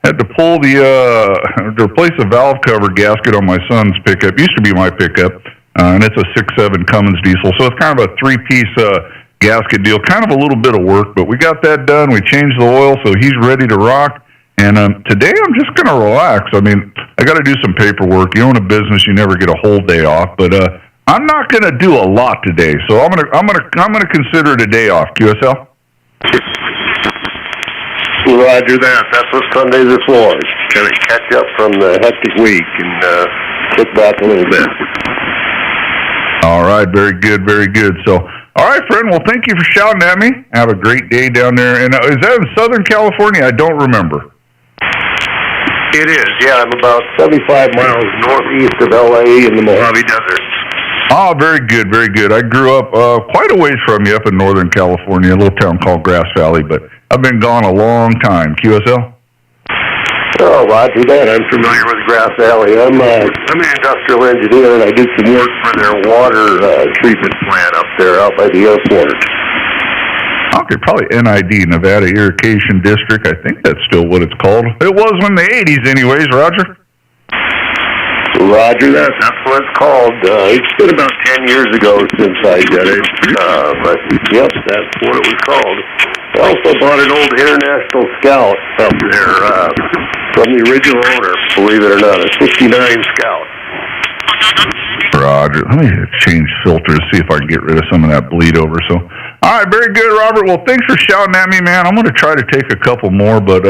Speaker 1: Had to pull to replace the valve cover gasket on my son's pickup. Used to be my pickup. And it's a 6.7 Cummins diesel, so it's kind of a 3-piece gasket deal. Kind of a little bit of work, but we got that done. We changed the oil, so he's ready to rock. And today I'm just going to relax. I mean, I got to do some paperwork. You own a business, you never get a whole day off. But I'm not going to do a lot today, so I'm gonna consider it a day off. QSL.
Speaker 4: Roger that. That's what Sundays are for. Kind of catch up from the hectic week and kick back a little bit.
Speaker 1: All right, very good, very good. So, all right, friend, well, thank you for shouting at me. Have a great day down there. And is that in Southern California? I don't remember.
Speaker 4: It is, yeah. I'm about 75 miles northeast of L.A. in the Mojave Desert.
Speaker 1: Oh, very good, very good. I grew up quite a ways from you up in Northern California, a little town called Grass Valley, but I've been gone a long time. QSL?
Speaker 4: Oh, Roger that. I'm familiar with Grass Valley. I'm an industrial engineer, and I did some work for their water treatment plant up there out by the airport.
Speaker 1: Okay, probably NID, Nevada Irrigation District. I think that's still what it's called. It was in the 80s anyways, Roger.
Speaker 4: Roger that. That's what it's called. It's been about 10 years ago since I did it. But, yep, that's what it was called. I also bought an old International Scout up there from the original owner, believe it or not, a 69 Scout.
Speaker 1: Roger. Let me change filters, see if I can get rid of some of that bleed over. So, all right, very good, Robert. Well, thanks for shouting at me, man. I'm going to try to take a couple more, but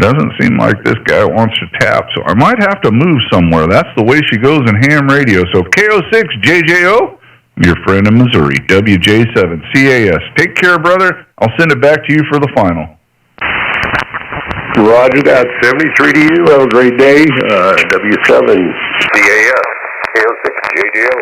Speaker 1: doesn't seem like this guy wants to tap, so I might have to move somewhere. That's the way she goes in ham radio. So KO6 JJO, your friend in Missouri, WJ7 CAS. Take care, brother. I'll send it back to you for the final.
Speaker 9: Roger that. 73 to you. Have a great day. W7 CAS. KO6 JJO.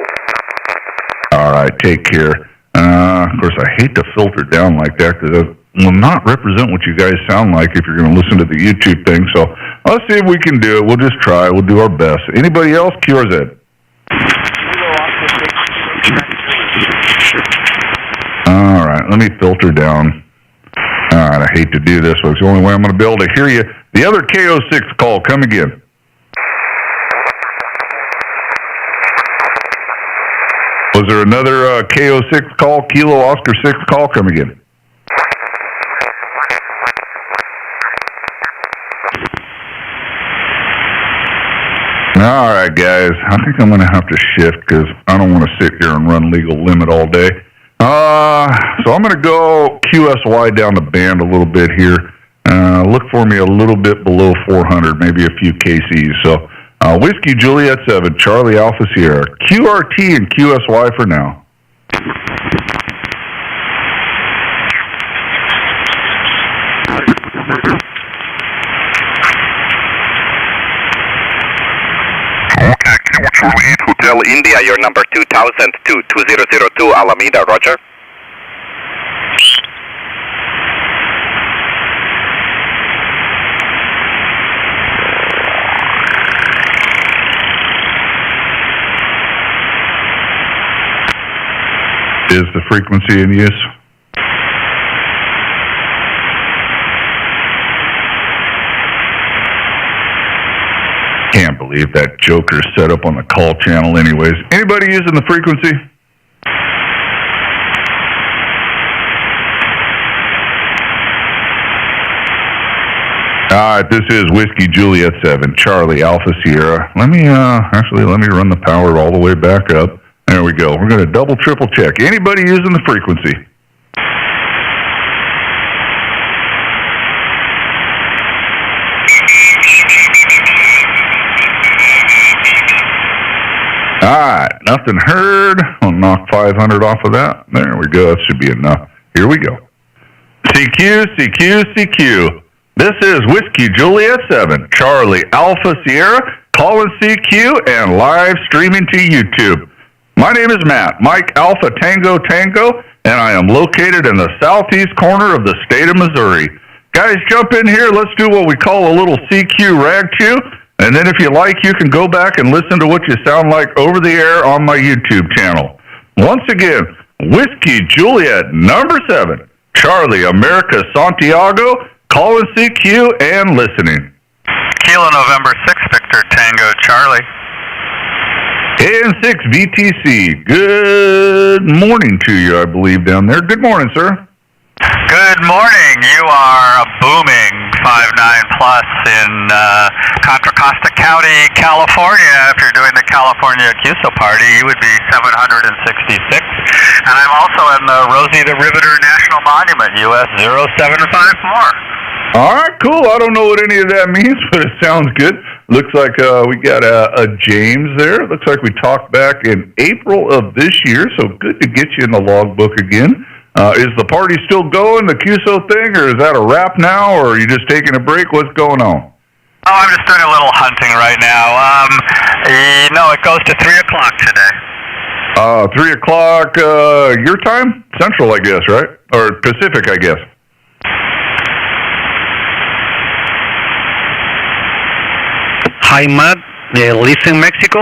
Speaker 1: All right, take care. Of course, I hate to filter down like that because it will not represent what you guys sound like if you're going to listen to the YouTube thing. So let's see if we can do it. We'll just try. We'll do our best. Anybody else? QRZ. All right, let me filter down. All right, I hate to do this, but it's the only way I'm going to be able to hear you. The other KO6 call, come again. Was there another KO6 call, Kilo Oscar 6 call? Come again. All right, guys. I think I'm going to have to shift because I don't want to sit here and run legal limit all day. So I'm going to go QSY down the band a little bit here. Look for me a little bit below 400, maybe a few KCs. So Whiskey Juliet 7, Charlie Alpha Sierra, QRT and QSY for now.
Speaker 3: Charlie 8 Hotel India, your number 2002, 2002 Alameda, roger.
Speaker 1: Is the frequency in use? Can't believe that joker's set up on the call channel anyways. Anybody using the frequency? All right, this is Whiskey Juliet 7, Charlie Alpha Sierra. Let me run the power all the way back up. There we go. We're going to double, triple check. Anybody using the frequency? All right, nothing heard. I'll knock 500 off of that. There we go. That should be enough. Here we go. CQ, CQ, CQ. This is Whiskey Juliet 7, Charlie Alpha Sierra, calling CQ and live streaming to YouTube. My name is Matt, Mike Alpha Tango Tango, and I am located in the southeast corner of the state of Missouri. Guys, jump in here. Let's do what we call a little CQ rag chew. And then if you like, you can go back and listen to what you sound like over the air on my YouTube channel. Once again, Whiskey Juliet number 7, Charlie America Santiago, calling CQ and listening.
Speaker 10: Kilo November 6, Victor Tango Charlie.
Speaker 1: KN6 VTC, good morning to you, I believe, down there. Good morning, sir.
Speaker 10: Good morning. You are a booming 5.9 plus in Contra Costa County, California. If you're doing the California CUSO party, you would be 766. And I'm also in the Rosie the Riveter National Monument, US 0754.
Speaker 1: All right, cool. I don't know what any of that means, but it sounds good. Looks like we got a James there. Looks like we talked back in April of this year, so good to get you in the logbook again. Is the party still going, the CUSO thing, or is that a wrap now, or are you just taking a break? What's going on?
Speaker 10: Oh, I'm just doing a little hunting right now. No, it goes to 3 o'clock today.
Speaker 1: 3 o'clock your time? Central, I guess, right? Or Pacific, I guess.
Speaker 6: Hi, Matt. Listen, Mexico.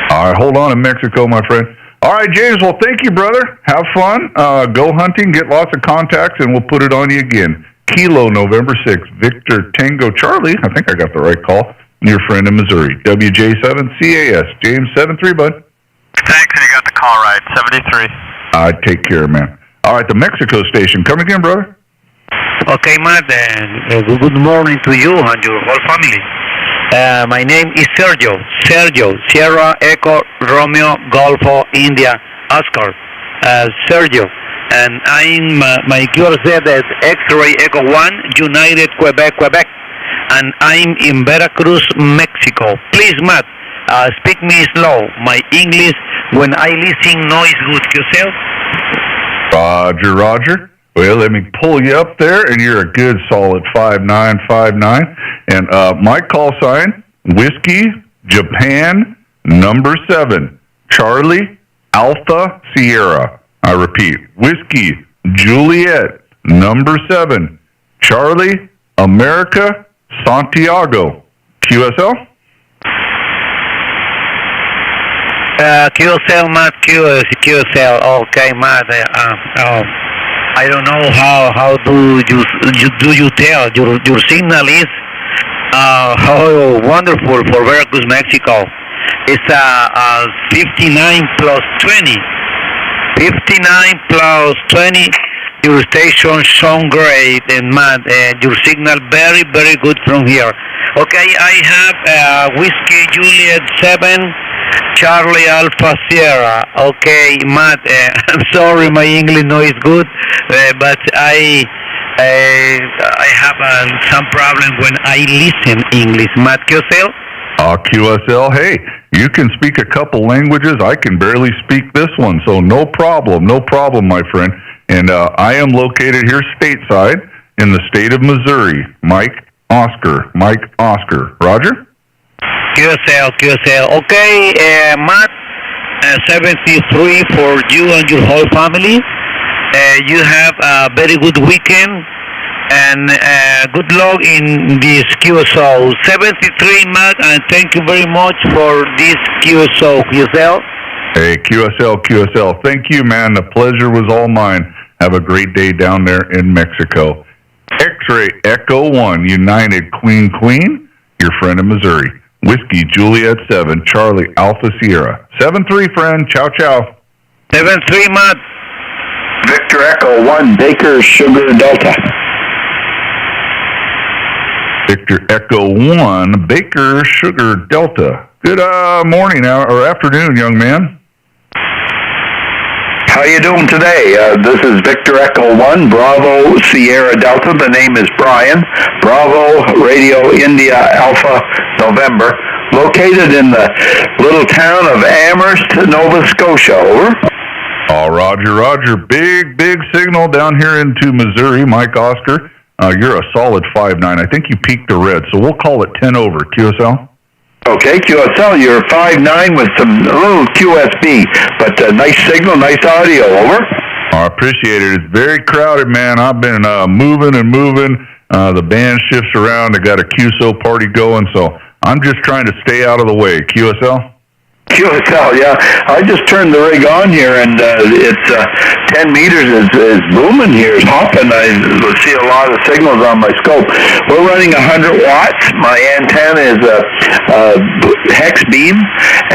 Speaker 1: All right, hold on in Mexico, my friend. All right, James, well, thank you, brother. Have fun. Go hunting, get lots of contacts, and we'll put it on you again. Kilo, November 6th, Victor Tango Charlie. I think I got the right call. Your friend in Missouri. WJ7CAS. James 73, bud.
Speaker 10: Thanks, and you got the call right. 73.
Speaker 1: Take care, man. All right, the Mexico station. Come again, brother.
Speaker 6: Okay, Matt. Good morning to you and your whole family. My name is Sergio. Sergio, Sierra Echo Romeo Golfo India Oscar. Sergio, and I'm my QRZ is X-Ray Echo 1 United Quebec, and I'm in Veracruz, Mexico. Please, Matt, speak me slow. My English when I listen no is good. Yourself?
Speaker 1: Roger. Well, let me pull you up there, and you're a good solid 5959. And my call sign, Whiskey, Japan, number 7, Charlie, Alpha, Sierra. I repeat, Whiskey, Juliet, number 7, Charlie, America, Santiago. QSL?
Speaker 6: QSL, Matt, QSL. Okay, Matt. I don't know how do you tell your signal is how wonderful for Veracruz, Mexico. It's 59 plus 20. 59 plus 20. Your station sound great, and Matt, your signal very, very good from here. Okay, I have Whiskey Juliet 7, Charlie Alpha Sierra. Okay, Matt, I'm sorry, my English no is good, but I have some problem when I listen English. Matt, QSL?
Speaker 1: QSL, hey, you can speak a couple languages. I can barely speak this one, so no problem, my friend. And I am located here stateside in the state of Missouri. Mike Oscar. Roger?
Speaker 6: QSL. Okay, Matt, 73 for you and your whole family. You have a very good weekend, and good luck in this QSO. 73, Matt, and thank you very much for this QSO. QSL?
Speaker 1: Hey, QSL. Thank you, man. The pleasure was all mine. Have a great day down there in Mexico. X-Ray Echo 1, United Queen, your friend in Missouri. Whiskey Juliet 7, Charlie Alpha Sierra. 7-3, friend. Ciao.
Speaker 6: 7-3, Matt.
Speaker 4: Victor Echo 1, Baker Sugar Delta.
Speaker 1: Victor Echo 1, Baker Sugar Delta. Good morning or afternoon, young man.
Speaker 4: How you doing today? This is Victor Echo 1, Bravo Sierra Delta. The name is Brian. Bravo Radio India Alpha November. Located in the little town of Amherst, Nova Scotia. Over.
Speaker 1: Oh, Roger. Big signal down here into Missouri. Mike Oscar, you're a solid 5'9". I think you peaked the red, so we'll call it 10 over. QSL?
Speaker 4: Okay, QSL, you're 5'9" with some little QSB, but nice signal, nice audio, over.
Speaker 1: I appreciate it. It's very crowded, man. I've been moving. The band shifts around. I got a QSO party going, so I'm just trying to stay out of the way. QSL?
Speaker 4: QSL, yeah. I just turned the rig on here, and it's 10 meters is booming here. It's hopping. I see a lot of signals on my scope. We're running 100 watts. My antenna is a hex beam,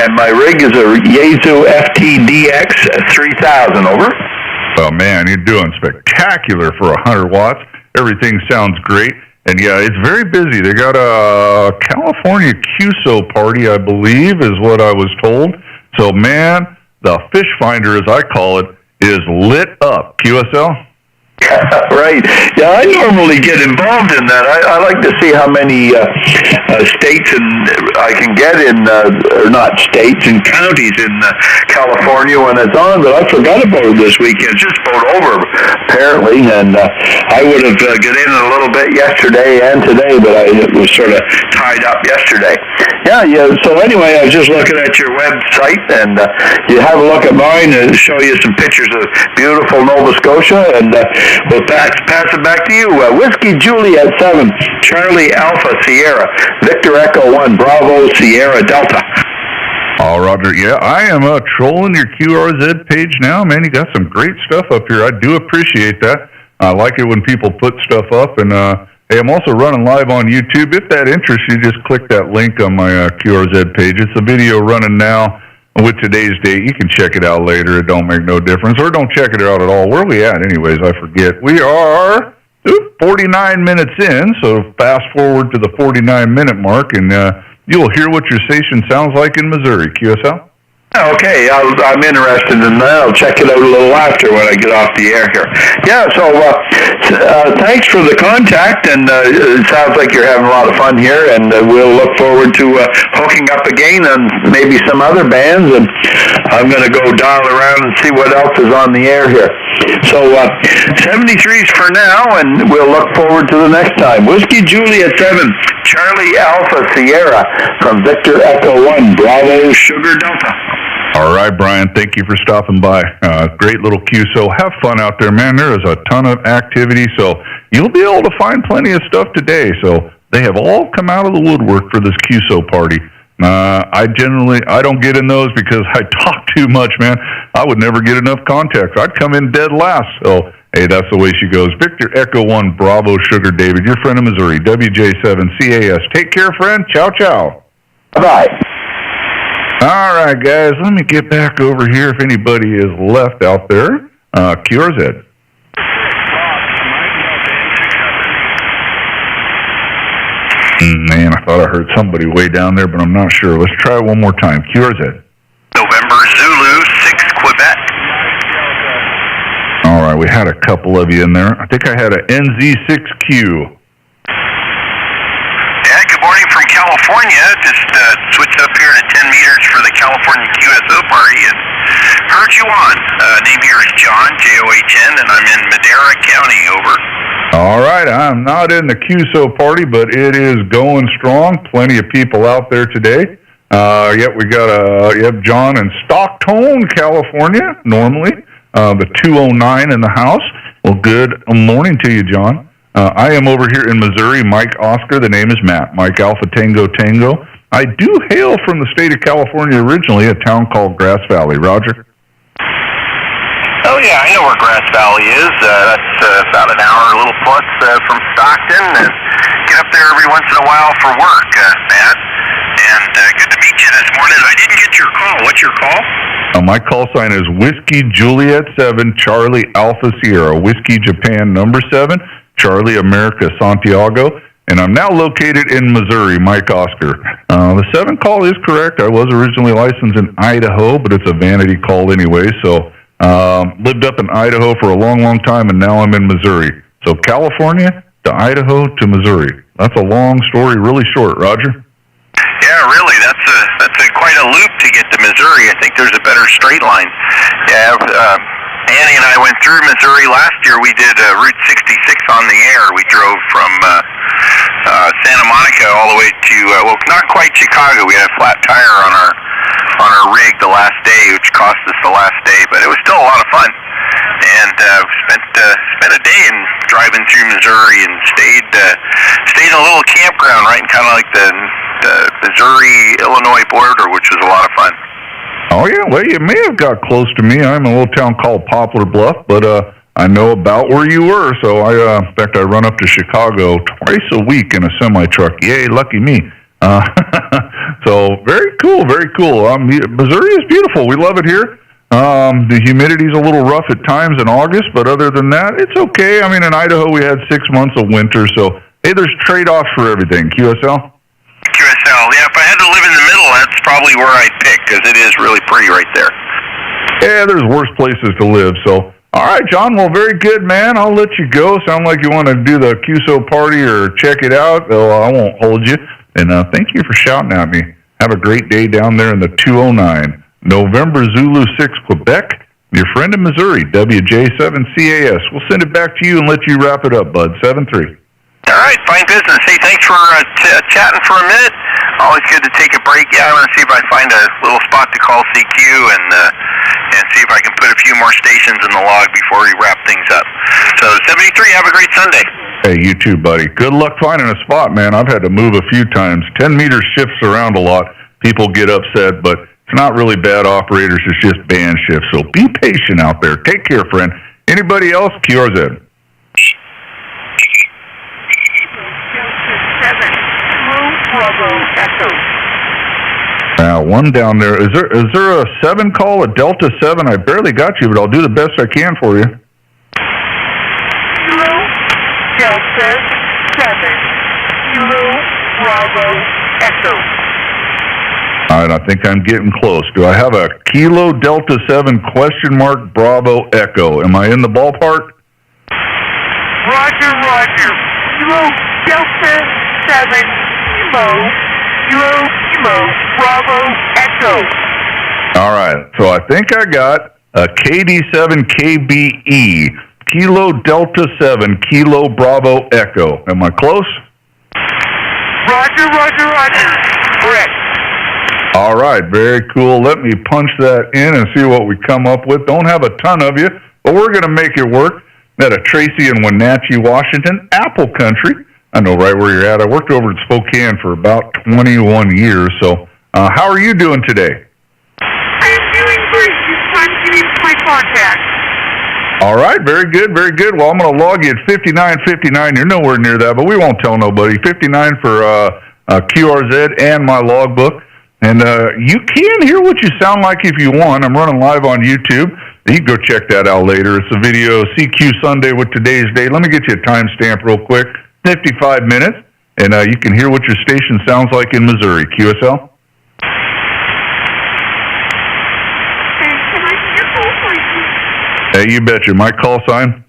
Speaker 4: and my rig is a Yaesu FTDX 3000. Over.
Speaker 1: Oh, man, you're doing spectacular for 100 watts. Everything sounds great. And, yeah, it's very busy. They got a California QSO party, I believe, is what I was told. So, man, the fish finder, as I call it, is lit up. QSL?
Speaker 4: Right. Yeah, I normally get involved in that. I like to see how many states I can get in, or not states, and counties in California when it's on, but I forgot about it this weekend. It's just about over, apparently, and I would have got in a little bit yesterday and today, but I was sort of tied up yesterday. Yeah, so anyway, I was just looking at your website, and you have a look at mine and show you some pictures of beautiful Nova Scotia, and we'll pass it back to you. Whiskey Juliet 7, Charlie Alpha Sierra, Victor Echo 1, Bravo Sierra Delta.
Speaker 1: Oh, Roger, yeah, I am trolling your QRZ page now. Man, you got some great stuff up here. I do appreciate that. I like it when people put stuff up, and hey, I'm also running live on YouTube. If that interests you, just click that link on my QRZ page. It's a video running now with today's date. You can check it out later. It don't make no difference. Or don't check it out at all. Where are we at anyways? I forget. We are 49 minutes in, so fast forward to the 49-minute mark, and you'll hear what your station sounds like in Missouri. QSL?
Speaker 4: Okay, I'm interested in that. I'll check it out a little after when I get off the air here. Yeah, so thanks for the contact, and it sounds like you're having a lot of fun here, and we'll look forward to hooking up again on maybe some other bands, and I'm going to go dial around and see what else is on the air here. So 73s for now, and we'll look forward to the next time. Whiskey Juliet 7, Charlie Alpha Sierra from Victor Echo 1, Bravo Sugar Delta.
Speaker 1: All right, Brian, thank you for stopping by. Great little QSO. Have fun out there, man. There is a ton of activity, so you'll be able to find plenty of stuff today. So they have all come out of the woodwork for this QSO party. I don't get in those because I talk too much, man. I would never get enough contacts. I'd come in dead last. So, hey, that's the way she goes. Victor Echo 1, Bravo Sugar David, your friend in Missouri, WJ7 CAS. Take care, friend. Ciao, ciao.
Speaker 4: Bye-bye.
Speaker 1: All right, guys, let me get back over here if anybody is left out there. QRZ. Man, I thought I heard somebody way down there, but I'm not sure. Let's try it one more time. QRZ.
Speaker 2: November Zulu 6 Quebec.
Speaker 1: All right, we had a couple of you in there. I think I had a NZ6Q.
Speaker 2: Yeah, good morning from California. Just switched up here to 10 meters for the California QSO party and heard you on. Name here is John, John, and I'm in Madera County, over.
Speaker 1: All right, I'm not in the QSO party, but it is going strong. Plenty of people out there today. We got John in Stockton, California, normally. The 209 in the house. Well, good morning to you, John. I am over here in Missouri, Mike Oscar. The name is Matt, Mike Alpha Tango Tango. I do hail from the state of California originally, a town called Grass Valley. Roger?
Speaker 2: Oh, yeah, I know where Grass Valley is. That's about an hour, a little plus from Stockton. And get up there every once in a while for work, Matt. And good to meet you this morning. I didn't get your call. What's your call?
Speaker 1: My call sign is Whiskey Juliet 7, Charlie Alpha Sierra. Whiskey Japan number 7, Charlie America Santiago. And I'm now located in Missouri, Mike Oscar. The 7 call is correct. I was originally licensed in Idaho, but it's a vanity call anyway. So lived up in Idaho for a long, long time, and now I'm in Missouri. So California to Idaho to Missouri. That's a long story, really short. Roger?
Speaker 2: Yeah, really. That's quite a loop to get to Missouri. I think there's a better straight line. Yeah, Annie and I went through Missouri last year. We did Route 66 on the air. We drove from Santa Monica all the way to not quite Chicago. We had a flat tire on our rig the last day, which cost us the last day, but it was still a lot of fun. And spent a day in driving through Missouri and stayed in a little campground right in kind of like the Missouri-Illinois border, which was a lot of fun.
Speaker 1: Oh, yeah. Well, you may have got close to me. I'm in a little town called Poplar Bluff, but I know about where you were. So, in fact, I run up to Chicago twice a week in a semi-truck. Yay, lucky me. So, very cool, very cool. Missouri is beautiful. We love it here. The humidity's a little rough at times in August, but other than that, it's okay. I mean, in Idaho, we had 6 months of winter, so, hey, there's trade-offs for everything. QSL?
Speaker 2: QSL, yeah, if I had to live in the middle, that's probably where I'd pick, because it is really pretty right there.
Speaker 1: Yeah, there's worse places to live, so. All right, John, well, very good, man. I'll let you go. Sound like you want to do the QSO party or check it out. Well, I won't hold you. And thank you for shouting at me. Have a great day down there in the 209. November Zulu 6, Quebec. Your friend in Missouri, WJ7CAS. We'll send it back to you and let you wrap it up, bud. 7-3.
Speaker 2: All right, fine business. Hey, thanks for chatting for a minute. Always good to take a break. Yeah, I'm going to see if I find a little spot to call CQ and see if I can put a few more stations in the log before we wrap things up. So, 73, have a great Sunday.
Speaker 1: Hey, you too, buddy. Good luck finding a spot, man. I've had to move a few times. 10 meters shifts around a lot. People get upset, but it's not really bad operators. It's just band shifts. So be patient out there. Take care, friend. Anybody else? QRZ. One down there. Is there a 7 call, a Delta 7? I barely got you, but I'll do the best I can for you.
Speaker 11: Delta 7, Kilo Bravo Echo.
Speaker 1: All right, I think I'm getting close. Do I have a Kilo Delta 7 question mark Bravo Echo? Am I in the ballpark?
Speaker 11: Roger. Kilo Delta 7, Kilo Bravo Echo.
Speaker 1: All right, so I think I got KD7KBE, Kilo Delta 7, Kilo Bravo Echo. Am I close?
Speaker 11: Roger. Correct.
Speaker 1: All right, very cool. Let me punch that in and see what we come up with. Don't have a ton of you, but we're going to make it work. At a Tracy in Wenatchee, Washington, Apple Country. I know right where you're at. I worked over in Spokane for about 21 years. So how are you doing today?
Speaker 11: I am doing great. Just trying to get into my contact.
Speaker 1: All right, very good, very good. Well, I'm going to log you at 5959. You're nowhere near that, but we won't tell nobody. 59 for QRZ and my logbook. And you can hear what you sound like if you want. I'm running live on YouTube. You can go check that out later. It's a video, CQ Sunday with today's date. Let me get you a timestamp real quick. 55 minutes. And you can hear what your station sounds like in Missouri. QSL? Hey, you betcha. My call sign?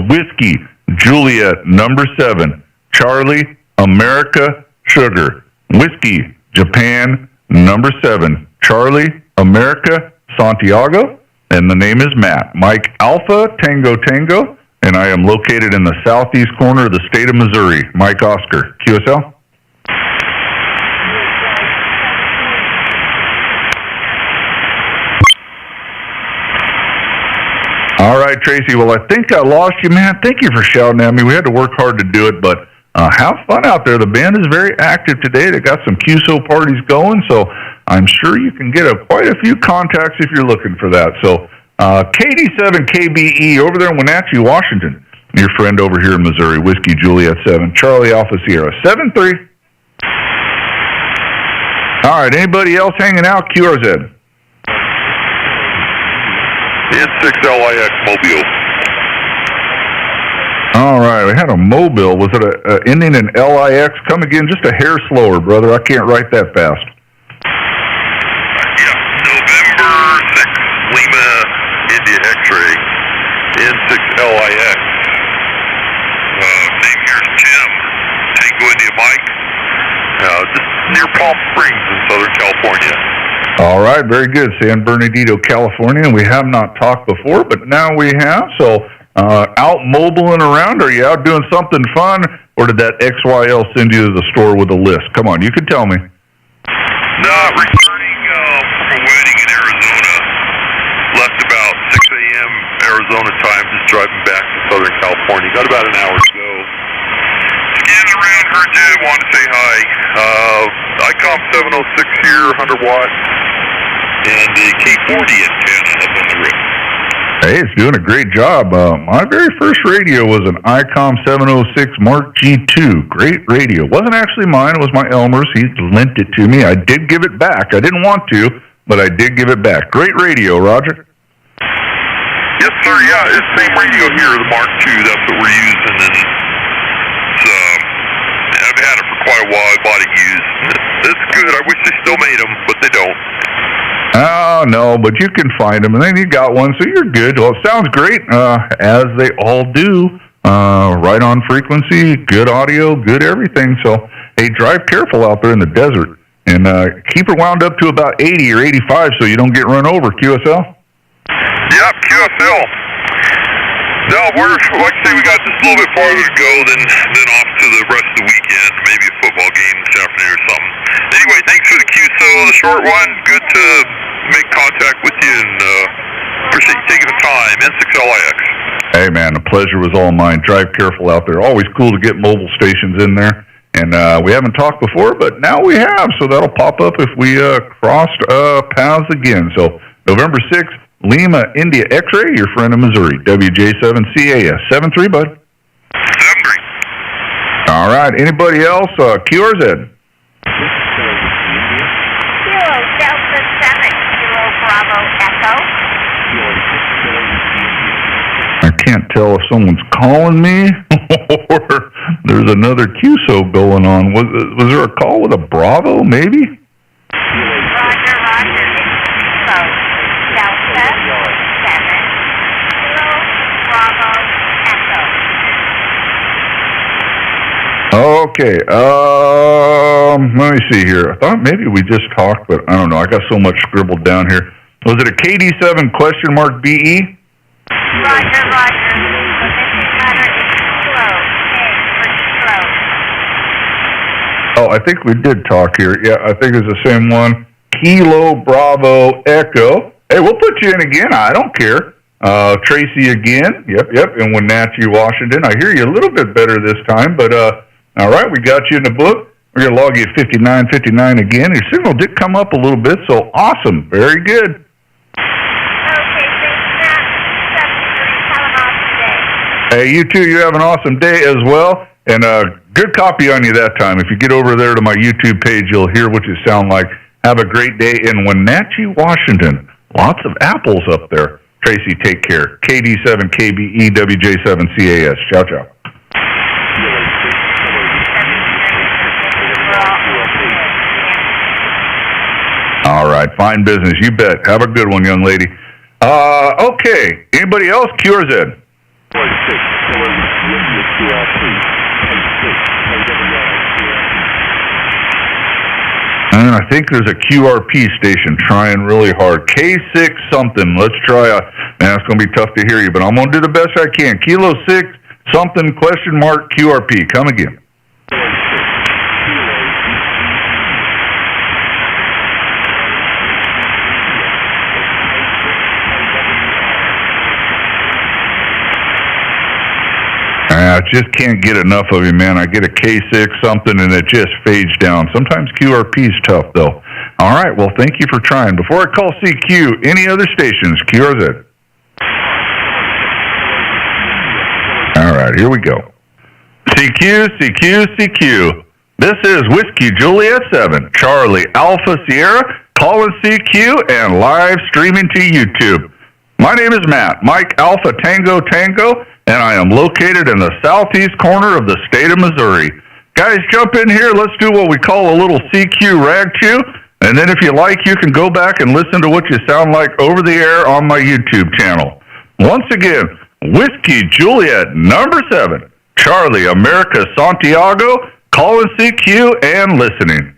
Speaker 1: Whiskey, Juliet, number 7. Charlie, America, Sugar. Whiskey, Japan, number 7. Charlie, America, Santiago. And the name is Matt. Mike Alpha, Tango Tango. And I am located in the southeast corner of the state of Missouri. Mike Oscar. QSL? All right, Tracy. Well, I think I lost you, man. Thank you for shouting at me. We had to work hard to do it, but have fun out there. The band is very active today. They got some QSO parties going, so I'm sure you can get quite a few contacts if you're looking for that. So KD7KBE over there in Wenatchee, Washington. Your friend over here in Missouri, Whiskey Juliet 7, Charlie Alpha Sierra 73. All right, anybody else hanging out? QRZ.
Speaker 12: N6LIX Mobile.
Speaker 1: All right, we had a Mobile. Was it a ending in LIX? Come again, just a hair slower, brother. I can't write that fast.
Speaker 12: Yeah, November 6, Lima, India X-ray, N6LIX. Name here is Tim, Tango India Mike, just near Palm Springs in Southern California.
Speaker 1: All right, very good. San Bernardino, California. We have not talked before, but now we have. So, out mobiling around, are you out doing something fun, or did that XYL send you to the store with a list? Come on, you can tell me.
Speaker 12: No, returning from a wedding in Arizona. Left about 6 a.m. Arizona time, just driving back to Southern California. Got about an hour to go. Scanned around, heard you, wanted to say hi. ICOM 706 here, 100 watt, and the K40 antenna up on the roof.
Speaker 1: Hey, it's doing a great job. My very first radio was an ICOM 706 Mark G2. Great radio. Wasn't actually mine. It was my Elmer's. He lent it to me. I did give it back. I didn't want to, but I did give it back. Great radio, Roger.
Speaker 12: Yes, sir. Yeah, it's the same radio here, the Mark II. That's what we're using, and I've had it for quite a while. I bought it used. It's good. I wish they still made them, but they don't.
Speaker 1: Oh, no, but you can find them, and then you got one, so you're good. Well, it sounds great, as they all do. Right on frequency, good audio, good everything. So, hey, drive careful out there in the desert, and keep her wound up to about 80 or 85 so you don't get run over. QSL?
Speaker 12: Yep, QSL. No, we're, like I say, we got just a little bit farther to go than off to the rest of the weekend, maybe a football game this afternoon or something. Anyway, thanks for the QSO, the short one. Good to make contact with you, and appreciate you taking the time. N6LIX.
Speaker 1: Hey, man, the pleasure was all mine. Drive careful out there. Always cool to get mobile stations in there. And we haven't talked before, but now we have, so that'll pop up if we crossed paths again. So November 6th, Lima, India X-ray, your friend in Missouri. WJ7CAS. 73, bud.
Speaker 12: 73.
Speaker 1: All right. Anybody else? Q or Z?
Speaker 13: Kilo Delta 7, Kilo Bravo Echo.
Speaker 1: I can't tell if someone's calling me or there's another QSO going on. Was there a call with a Bravo, maybe?
Speaker 13: Roger, Roger. It's QSO Delta 7, Kilo Bravo Echo.
Speaker 1: Okay. Let me see here. I thought maybe we just talked, but I don't know. I got so much scribbled down here. Was it a KD7 question mark BE?
Speaker 13: Roger, roger. The missing letter is kilo. K for kilo.
Speaker 1: Oh, I think we did talk here. Yeah, I think it's the same one. Kilo Bravo Echo. Hey, we'll put you in again. I don't care. Tracy again. Yep. In Wenatchee, Washington. I hear you a little bit better this time, but all right, we got you in the book. We're going to log you at 5959 again. Your signal did come up a little bit, so awesome. Very good.
Speaker 13: Okay, thanks, Matt. 7-3. Have an awesome day.
Speaker 1: Hey, you too. You have an awesome day as well. And good copy on you that time. If you get over there to my YouTube page, you'll hear what you sound like. Have a great day in Wenatchee, Washington. Lots of apples up there. Tracy, take care. KD7KBE WJ7CAS. Ciao, ciao. All right, fine business. You bet. Have a good one, young lady. Okay. Anybody else? QRZ. And I think there's a QRP station trying really hard. K6 something. Let's try man, it's going to be tough to hear you, but I'm going to do the best I can. Kilo 6 something question mark QRP. Come again. I just can't get enough of you, man. I get a K6 something and it just fades down. Sometimes QRP's tough, though. All right, well, thank you for trying. Before I call CQ, any other stations? QRZ. All right, here we go. CQ. This is Whiskey Juliet 7, Charlie Alpha Sierra, calling CQ and live streaming to YouTube. My name is Matt, Mike Alpha Tango, and I am located in the southeast corner of the state of Missouri. Guys, jump in here. Let's do what we call a little CQ rag chew. And then if you like, you can go back and listen to what you sound like over the air on my YouTube channel. Once again, Whiskey Juliet number 7, Charlie America Santiago, calling CQ and listening.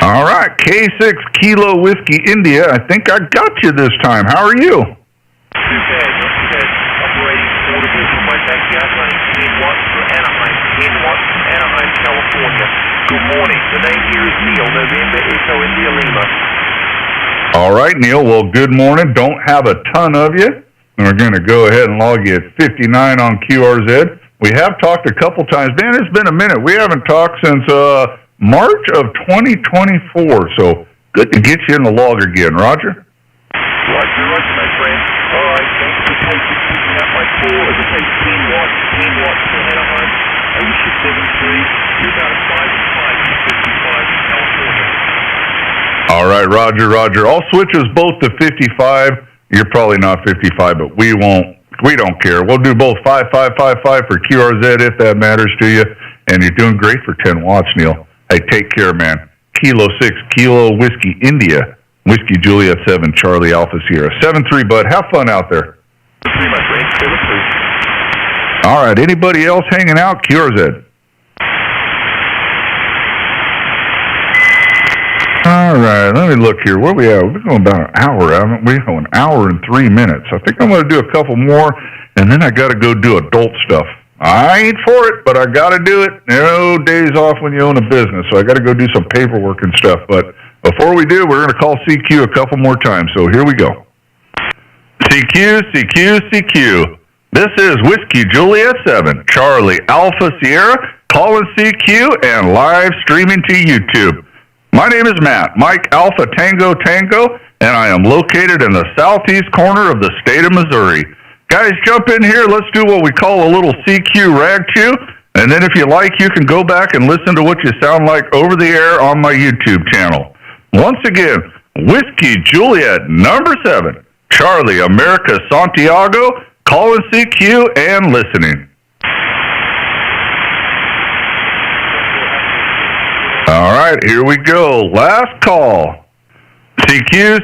Speaker 1: All right, K6 Kilo Whiskey India. I think I got you this time. How are you?
Speaker 14: Not too bad. Operating portable from my backyard, running 10 watts for Anaheim, California. Good morning. The name here is Neil, November Echo India Lima.
Speaker 1: All right, Neil. Well, good morning. Don't have a ton of you. We're going to go ahead and log you at 59 on QRZ. We have talked a couple times. Man, it's been a minute. We haven't talked since March of 2024, so good to get you in the log again. Roger?
Speaker 14: Roger, my friend. All right, thanks for keeping up my call. As I say, 10 watts for Anaheim, Ocean 73. You're about a 5 and 55 in California.
Speaker 1: All right, Roger. I'll switch us both to 55. You're probably not 55, but we won't. We don't care. We'll do both 5555 for QRZ if that matters to you. And you're doing great for 10 watts, Neil. Hey, take care, man. Kilo 6, Kilo Whiskey India, Whiskey Juliet 7, Charlie Alpha Sierra. 7-3, bud. Have fun out there.
Speaker 14: 7-3, my friend. 7-3.
Speaker 1: All right. Anybody else hanging out? QRZ. All right. Let me look here. Where we at? We're going about an hour, haven't we? An hour and 3 minutes. I think I'm going to do a couple more, and then I got to go do adult stuff. I ain't for it, but I got to do it. No days off when you own a business, so I got to go do some paperwork and stuff. But before we do, we're going to call CQ a couple more times, so here we go. CQ. This is Whiskey Juliet 7, Charlie Alpha Sierra, calling CQ and live streaming to YouTube. My name is Matt, Mike Alpha Tango, and I am located in the southeast corner of the state of Missouri. Guys, jump in here. Let's do what we call a little CQ rag chew. And then if you like, you can go back and listen to what you sound like over the air on my YouTube channel. Once again, Whiskey Juliet number 7, Charlie America Santiago, calling CQ and listening. All right, here we go. Last call. CQ.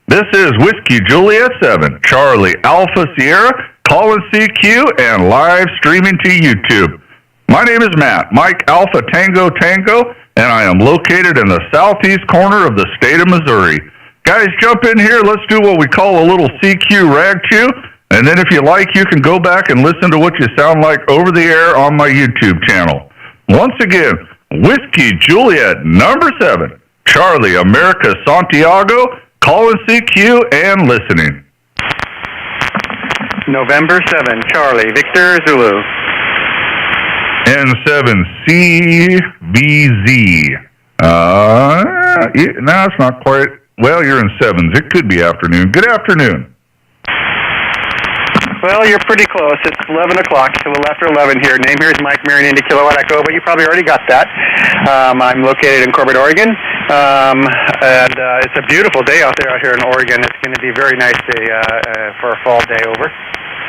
Speaker 1: This is Whiskey Juliet 7, Charlie Alpha Sierra, calling CQ, and live streaming to YouTube. My name is Matt, Mike Alpha Tango Tango, and I am located in the southeast corner of the state of Missouri. Guys, jump in here. Let's do what we call a little CQ rag chew, and then if you like, you can go back and listen to what you sound like over the air on my YouTube channel. Once again, Whiskey Juliet number 7, Charlie America Santiago, calling CQ and listening.
Speaker 15: November 7, Charlie Victor Zulu.
Speaker 1: N7CVZ. No, it's not quite. Well, you're in 7s. It could be afternoon. Good afternoon.
Speaker 15: Well, you're pretty close. It's 11 o'clock, a little after 11 here. Name here is Mike Marion, Indy Kilowatt Echo, but you probably already got that. I'm located in Corbett, Oregon, and it's a beautiful day out here in Oregon. It's going to be a very nice day for a fall day, over.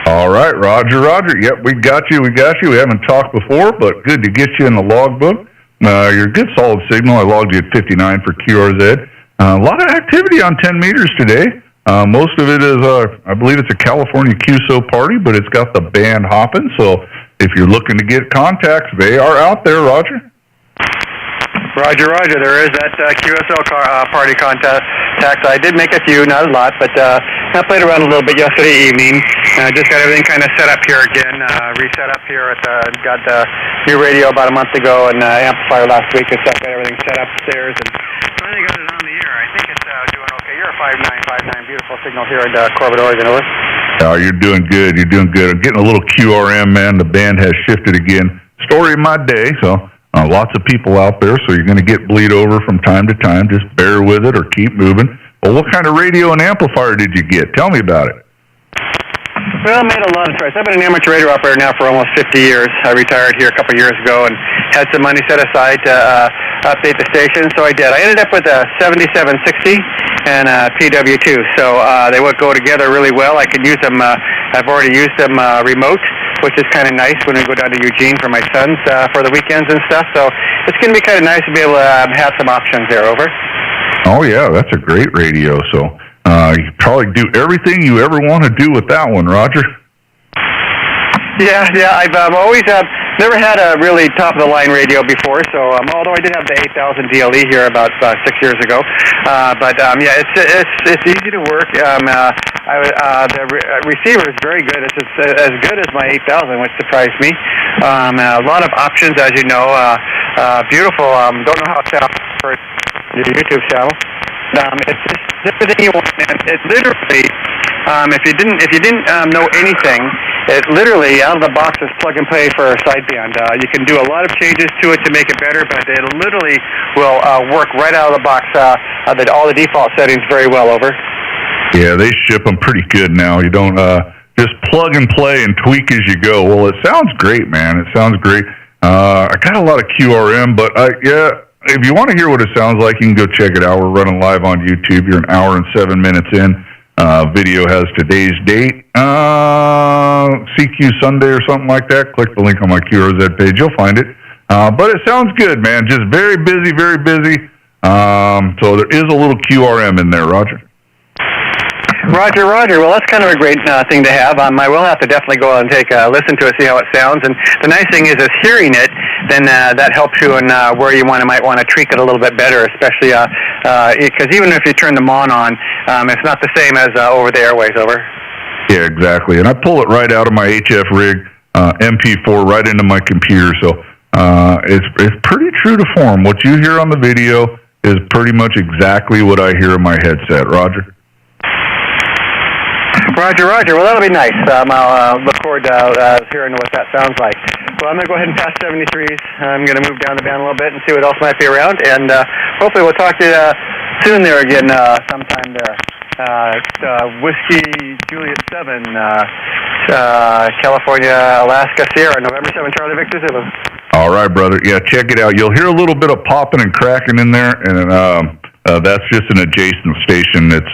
Speaker 1: All right, Roger. Yep, we got you. We haven't talked before, but good to get you in the logbook. You're a good solid signal. I logged you at 59 for QRZ. A lot of activity on 10 meters today. Most of it is, I believe it's a California QSO party, but it's got the band hopping. So if you're looking to get contacts, they are out there, Roger.
Speaker 15: Roger. There is that QSL party contact. I did make a few, not a lot, but I played around a little bit yesterday evening. Just got everything kind of set up here again, reset up here. Got the new radio about a month ago and amplifier last week, and so I got everything set upstairs and finally got it on the air. I think it's doing okay. You're a 5959, beautiful signal here in Corbett, Oregon, over.
Speaker 1: Oh, you're doing good. I'm getting a little QRM, man. The band has shifted again. Story of my day, so lots of people out there, so you're going to get bleed over from time to time. Just bear with it or keep moving. Well, what kind of radio and amplifier did you get? Tell me about it.
Speaker 15: Well, I made a lot of choice. I've been an amateur radio operator now for almost 50 years. I retired here a couple of years ago and had some money set aside to update the station, so I did. I ended up with a 7760 and a PW2, so they would go together really well. I could use them. I've already used them remote, which is kind of nice when we go down to Eugene for my sons for the weekends and stuff. So it's going to be kind of nice to be able to have some options there, over.
Speaker 1: Oh, yeah, that's a great radio. So you probably do everything you ever want to do with that one, Roger.
Speaker 15: Yeah, I've always never had a really top-of-the-line radio before, so although I did have the 8000 DLE here about 6 years ago. Yeah, it's easy to work. The receiver is very good. It's as good as my 8000, which surprised me. A lot of options, as you know. Beautiful. Don't know how it sounds for your YouTube channel. It's just everything you want, man. It literally, if you didn't know anything, it literally out of the box is plug and play for sideband. You can do a lot of changes to it to make it better, but it literally will work right out of the box. All the default settings very well, over.
Speaker 1: Yeah, they ship them pretty good now. You don't just plug and play and tweak as you go. Well, it sounds great, man. It sounds great. I got a lot of QRM, but if you want to hear what it sounds like, you can go check it out. We're running live on YouTube. You're an hour and 7 minutes in. Video has today's date, CQ Sunday or something like that. Click the link on my QRZ page. You'll find it. But it sounds good, man. Just very busy, very busy. So there is a little QRM in there, Roger.
Speaker 15: Roger. Well, that's kind of a great thing to have. I will have to definitely go and take a listen to it, see how it sounds. And the nice thing is hearing it, then that helps you in where you might want to tweak it a little bit better, especially because even if you turn them on, it's not the same as over the airways, over.
Speaker 1: Yeah, exactly. And I pull it right out of my HF rig, MP4, right into my computer. So it's pretty true to form. What you hear on the video is pretty much exactly what I hear in my headset, Roger.
Speaker 15: Roger. Well, that'll be nice. I'll look forward to hearing what that sounds like. Well, I'm going to go ahead and pass 73s. I'm going to move down the band a little bit and see what else might be around. And hopefully we'll talk to you soon there again sometime there. Whiskey Juliet 7, California, Alaska, Sierra, November 7, Charlie Victor Zulu.
Speaker 1: All right, brother. Yeah, check it out. You'll hear a little bit of popping and cracking in there, and that's just an adjacent station that's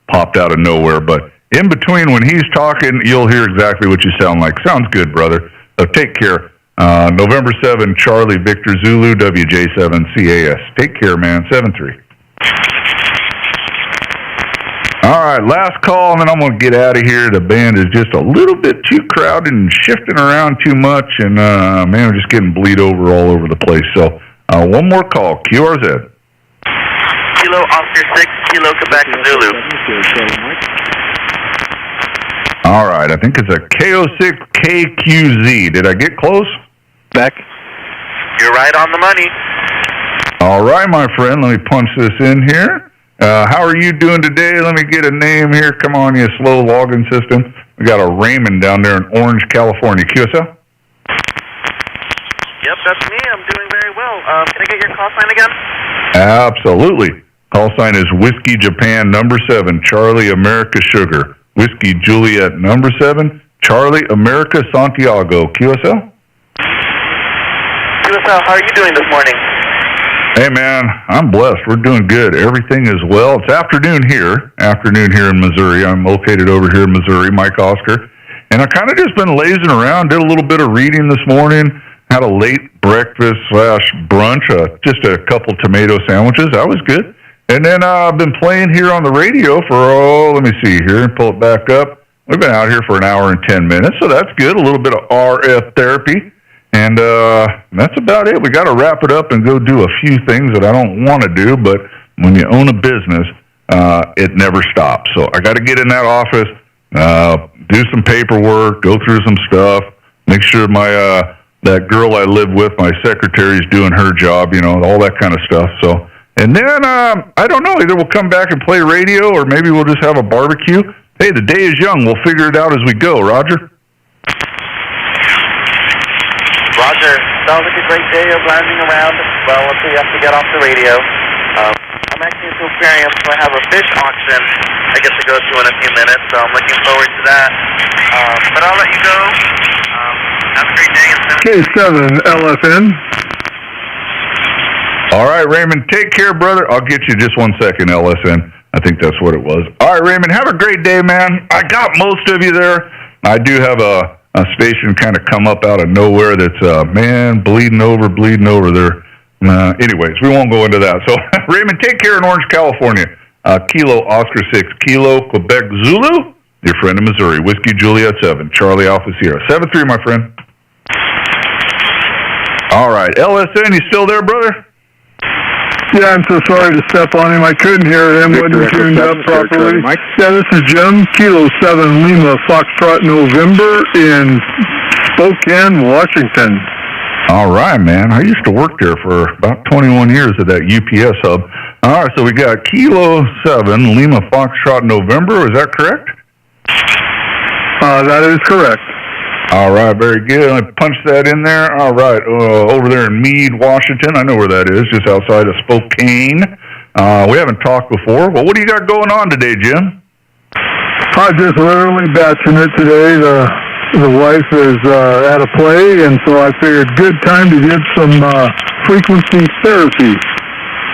Speaker 1: popped out of nowhere. But in between, when he's talking, you'll hear exactly what you sound like. Sounds good, brother. So take care. November 7, Charlie Victor Zulu, WJ7 CAS. Take care, man. 7-3. All right, last call, and then I'm going to get out of here. The band is just a little bit too crowded and shifting around too much, and, man, we're just getting bleed over all over the place. So, one more call, QRZ.
Speaker 8: Kilo Oscar 6, Kilo Quebec Zulu.
Speaker 1: All right, I think it's a KO6KQZ. Did I get close?
Speaker 15: Beck.
Speaker 8: You're right on the money.
Speaker 1: All right, my friend, let me punch this in here. How are you doing today? Let me get a name here. Come on, you slow login system. We got a Raymond down there in Orange, California. QSL?
Speaker 8: Yep, that's me. I'm doing very well. Can I get your call sign again?
Speaker 1: Absolutely. Call sign is Whiskey Japan number 7, Charlie America Sugar. Whiskey Juliet number 7, Charlie America Santiago. QSL?
Speaker 8: QSL, how are you doing this morning?
Speaker 1: Hey, man, I'm blessed. We're doing good. Everything is well. It's afternoon here in Missouri. I'm located over here in Missouri, Mike Oscar. And I kind of just been lazing around, did a little bit of reading this morning, had a late breakfast/brunch, just a couple tomato sandwiches. That was good. And then I've been playing here on the radio for, let me see here, pull it back up. We've been out here for an hour and 10 minutes, so that's good. A little bit of RF therapy. And that's about it. We got to wrap it up and go do a few things that I don't want to do, but when you own a business, it never stops. So I got to get in that office, do some paperwork, go through some stuff, make sure my that girl I live with, my secretary's doing her job, you know, all that kind of stuff. So, and then I don't know, either we'll come back and play radio, or maybe we'll just have a barbecue. Hey, the day is young. We'll figure it out as we go. Roger.
Speaker 8: Roger. Sounds like a great day of landing around. Well, let's see, you have to get off the radio. I'm actually into aquarium, so I have a fish auction I get to go to in a few minutes, so I'm looking forward to that. But I'll let you go. Have a great day.
Speaker 16: K7 LFN.
Speaker 1: All right, Raymond, take care, brother. I'll get you just 1 second, LSN. I think that's what it was. All right, Raymond, have a great day, man. I got most of you there. I do have a station kind of come up out of nowhere that's, man, bleeding over there. Anyways, we won't go into that. So, Raymond, take care in Orange, California. Kilo Oscar 6, Kilo Quebec Zulu, your friend in Missouri. Whiskey Juliet 7, Charlie Alpha Sierra. 7-3, my friend. All right, LSN, you still there, brother?
Speaker 16: Yeah, I'm so sorry to step on him. I couldn't hear him. Wasn't tuned up properly. Yeah, this is Jim, Kilo 7 Lima Foxtrot November in Spokane, Washington.
Speaker 1: All right, man. I used to work there for about 21 years at that UPS hub. All right, so we got Kilo 7 Lima Foxtrot November. Is that correct?
Speaker 16: That is correct.
Speaker 1: All right, very good. I punched that in there. All right, over there in Meade, Washington. I know where that is, just outside of Spokane. We haven't talked before. Well, what do you got going on today, Jim?
Speaker 16: I'm just literally batching it today. The wife is at a play, and so I figured good time to give some frequency therapy.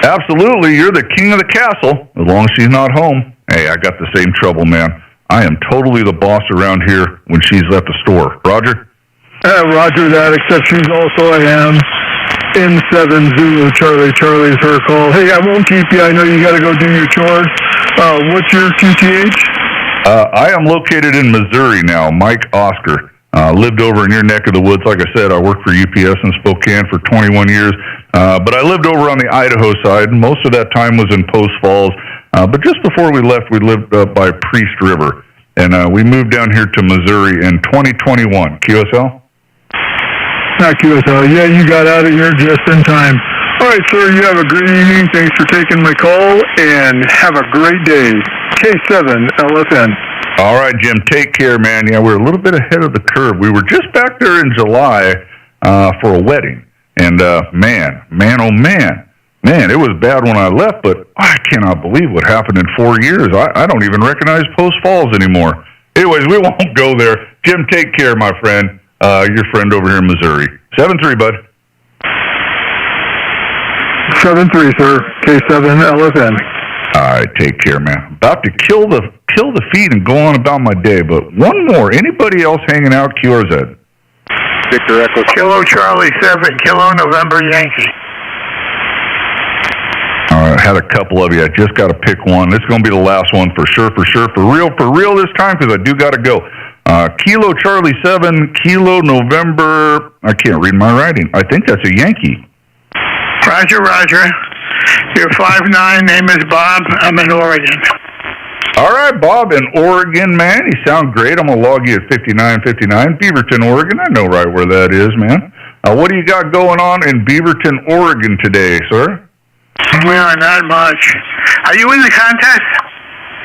Speaker 1: Absolutely. You're the king of the castle, as long as she's not home. Hey, I got the same trouble, man. I am totally the boss around here when she's at the store. Roger?
Speaker 16: Roger that, except she's also I am. N7 Zulu Charlie. Charlie's her call. Hey, I won't keep you. I know you got to go do your chores. What's your QTH?
Speaker 1: I am located in Missouri now, Mike Oscar. Lived over in your neck of the woods. Like I said, I worked for UPS in Spokane for 21 years. But I lived over on the Idaho side. Most of that time was in Post Falls. But just before we left, we lived by Priest River. And we moved down here to Missouri in 2021. QSL?
Speaker 16: Not QSL. Yeah, you got out of here just in time. All right, sir, you have a great evening. Thanks for taking my call, and have a great day. K7 LFN.
Speaker 1: All right, Jim, take care, man. Yeah, we're a little bit ahead of the curve. We were just back there in July for a wedding. And, man, oh, man. Man, it was bad when I left, but I cannot believe what happened in 4 years. I don't even recognize Post Falls anymore. Anyways, we won't go there. Jim, take care, my friend. Your friend over here in Missouri. 7-3, bud.
Speaker 16: 7-3, sir. K7 LFN.
Speaker 1: All right, take care, man. About to kill the feed and go on about my day, but one more. Anybody else hanging out? QRZ.
Speaker 4: Victor Echo. Kilo Charlie 7, Kilo November Yankee.
Speaker 1: All Had a couple of you. I just got to pick one. This is going to be the last one for sure. For real this time, because I do got to go. Kilo Charlie 7, Kilo November. I can't read my writing. I think that's a Yankee.
Speaker 17: Roger. You're 5'9", name is Bob. I'm in Oregon.
Speaker 1: All right, Bob in Oregon, man. You sound great. I'm going to log you at 5959, Beaverton, Oregon. I know right where that is, man. What do you got going on in Beaverton, Oregon today, sir?
Speaker 17: Well, not much. Are you in the contest?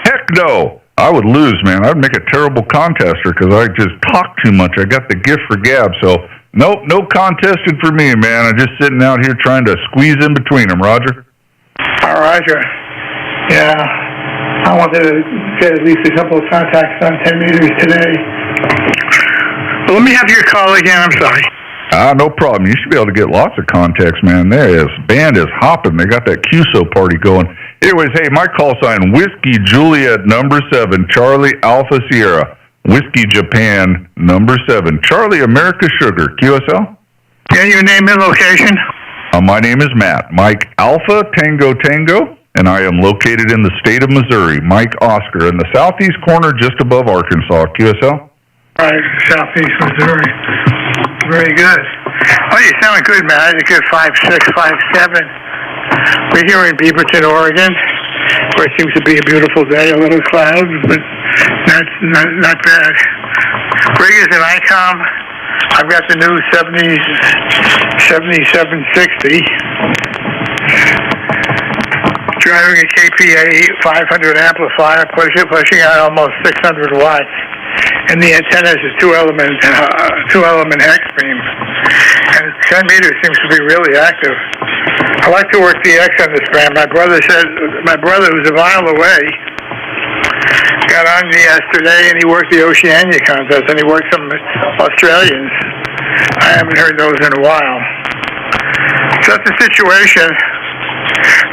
Speaker 1: Heck no. I would lose, man. I'd make a terrible contester because I just talk too much. I got the gift for gab, so nope, no contesting for me, man. I'm just sitting out here trying to squeeze in between them, Roger.
Speaker 17: Roger. Yeah. I wanted to get at least a couple of contacts on 10 meters today. Well, let me have your call again. I'm sorry.
Speaker 1: No problem. You should be able to get lots of contacts, man. Band is hopping. They got that QSO party going. Anyways, hey, my call sign, Whiskey Juliet number 7, Charlie Alpha Sierra, Whiskey Japan number 7, Charlie America Sugar, QSL.
Speaker 17: Yeah, your name and location?
Speaker 1: My name is Matt, Mike Alpha Tango Tango, and I am located in the state of Missouri. Mike Oscar in the southeast corner just above Arkansas, QSL.
Speaker 17: Right, southeast Missouri. Very good. Oh, you sound good, man. You're good 5'6", 5'7". We're here in Beaverton, Oregon, where it seems to be a beautiful day. A little clouds, but not bad. Greg is an ICOM. I've got the new 7760. Driving a KPA 500 amplifier, pushing out almost 600 watts. And the antenna is a two-element hex beam. And 10 meters seems to be really active. I like to work the X on this band. My brother who's a mile away got on me yesterday, and he worked the Oceania contest, and he worked some Australians. I haven't heard those in a while. So that's the situation.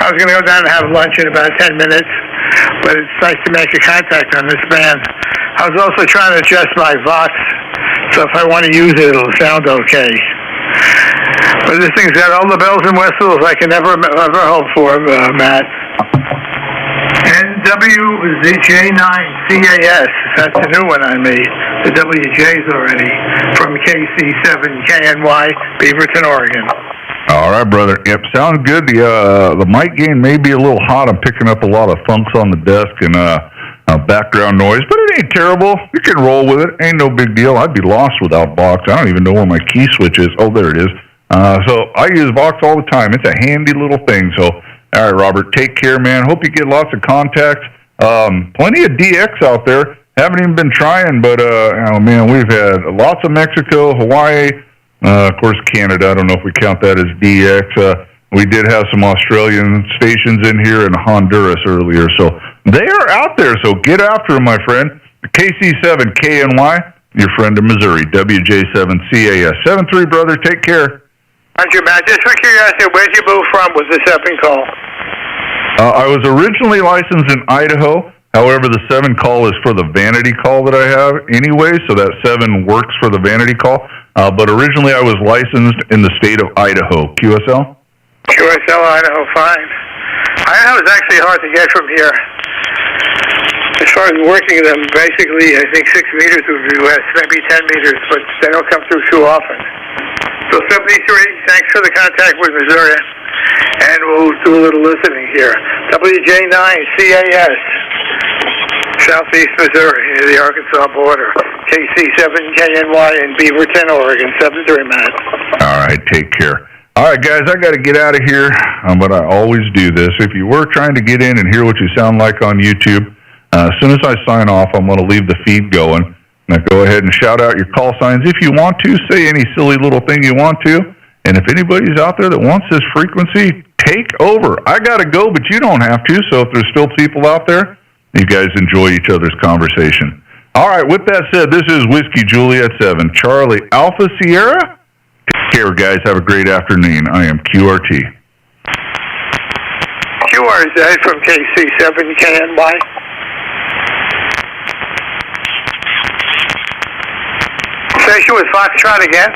Speaker 17: I was going to go down and have lunch in about 10 minutes, but it's nice to make a contact on this band. I was also trying to adjust my Vox, so if I want to use it, it'll sound okay. But this thing's got all the bells and whistles I can ever hope for, Matt. NWZJ9CAS, that's the new one I made. The WJ's already from KC7KNY, Beaverton, Oregon.
Speaker 1: All right, brother. Yep, sounds good. The mic gain may be a little hot. I'm picking up a lot of thunks on the desk and background noise, but it ain't terrible. You can roll with it. Ain't no big deal. I'd be lost without Vox. I don't even know where my key switch is. Oh, there it is. So I use Vox all the time. It's a handy little thing. So, all right, Robert, take care, man. Hope you get lots of contacts. Plenty of DX out there. Haven't even been trying, but, oh, man, we've had lots of Mexico, Hawaii, of course, Canada. I don't know if we count that as DX. We did have some Australian stations in here and Honduras earlier. So they are out there. So get after them, my friend. KC7KNY, your friend in Missouri. WJ7CAS. 73, brother. Take care.
Speaker 17: Roger, Matt. Just for curiosity, where'd you move from with the 7 call?
Speaker 1: I was originally licensed in Idaho. However, the 7 call is for the vanity call that I have anyway, so that 7 works for the vanity call. But originally I was licensed in the state of Idaho. QSL?
Speaker 17: QSL, Idaho, fine. Idaho is actually hard to get from here. As far as working them, basically, I think 6 meters would be less, maybe 10 meters, but they don't come through too often. So 73, thanks for the contact with Missouri, and we'll do a little listening here. WJ9CAS, Southeast Missouri, near the Arkansas border. KC7KNY in Beaverton, Oregon. 73, Matt.
Speaker 1: All right, take care. All right, guys, I got to get out of here, but I always do this. If you were trying to get in and hear what you sound like on YouTube, as soon as I sign off, I'm going to leave the feed going. Now go ahead and shout out your call signs if you want to. Say any silly little thing you want to. And if anybody's out there that wants this frequency, take over. I got to go, but you don't have to. So if there's still people out there, you guys enjoy each other's conversation. All right, with that said, this is Whiskey Juliet 7, Charlie Alpha Sierra. Take care, guys. Have a great afternoon. I am QRT.
Speaker 17: QRZ from KC7KNY. Station with Foxtrot again.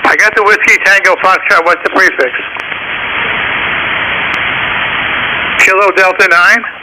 Speaker 17: I got the Whiskey Tango Foxtrot, what's the prefix? Kilo Delta 9?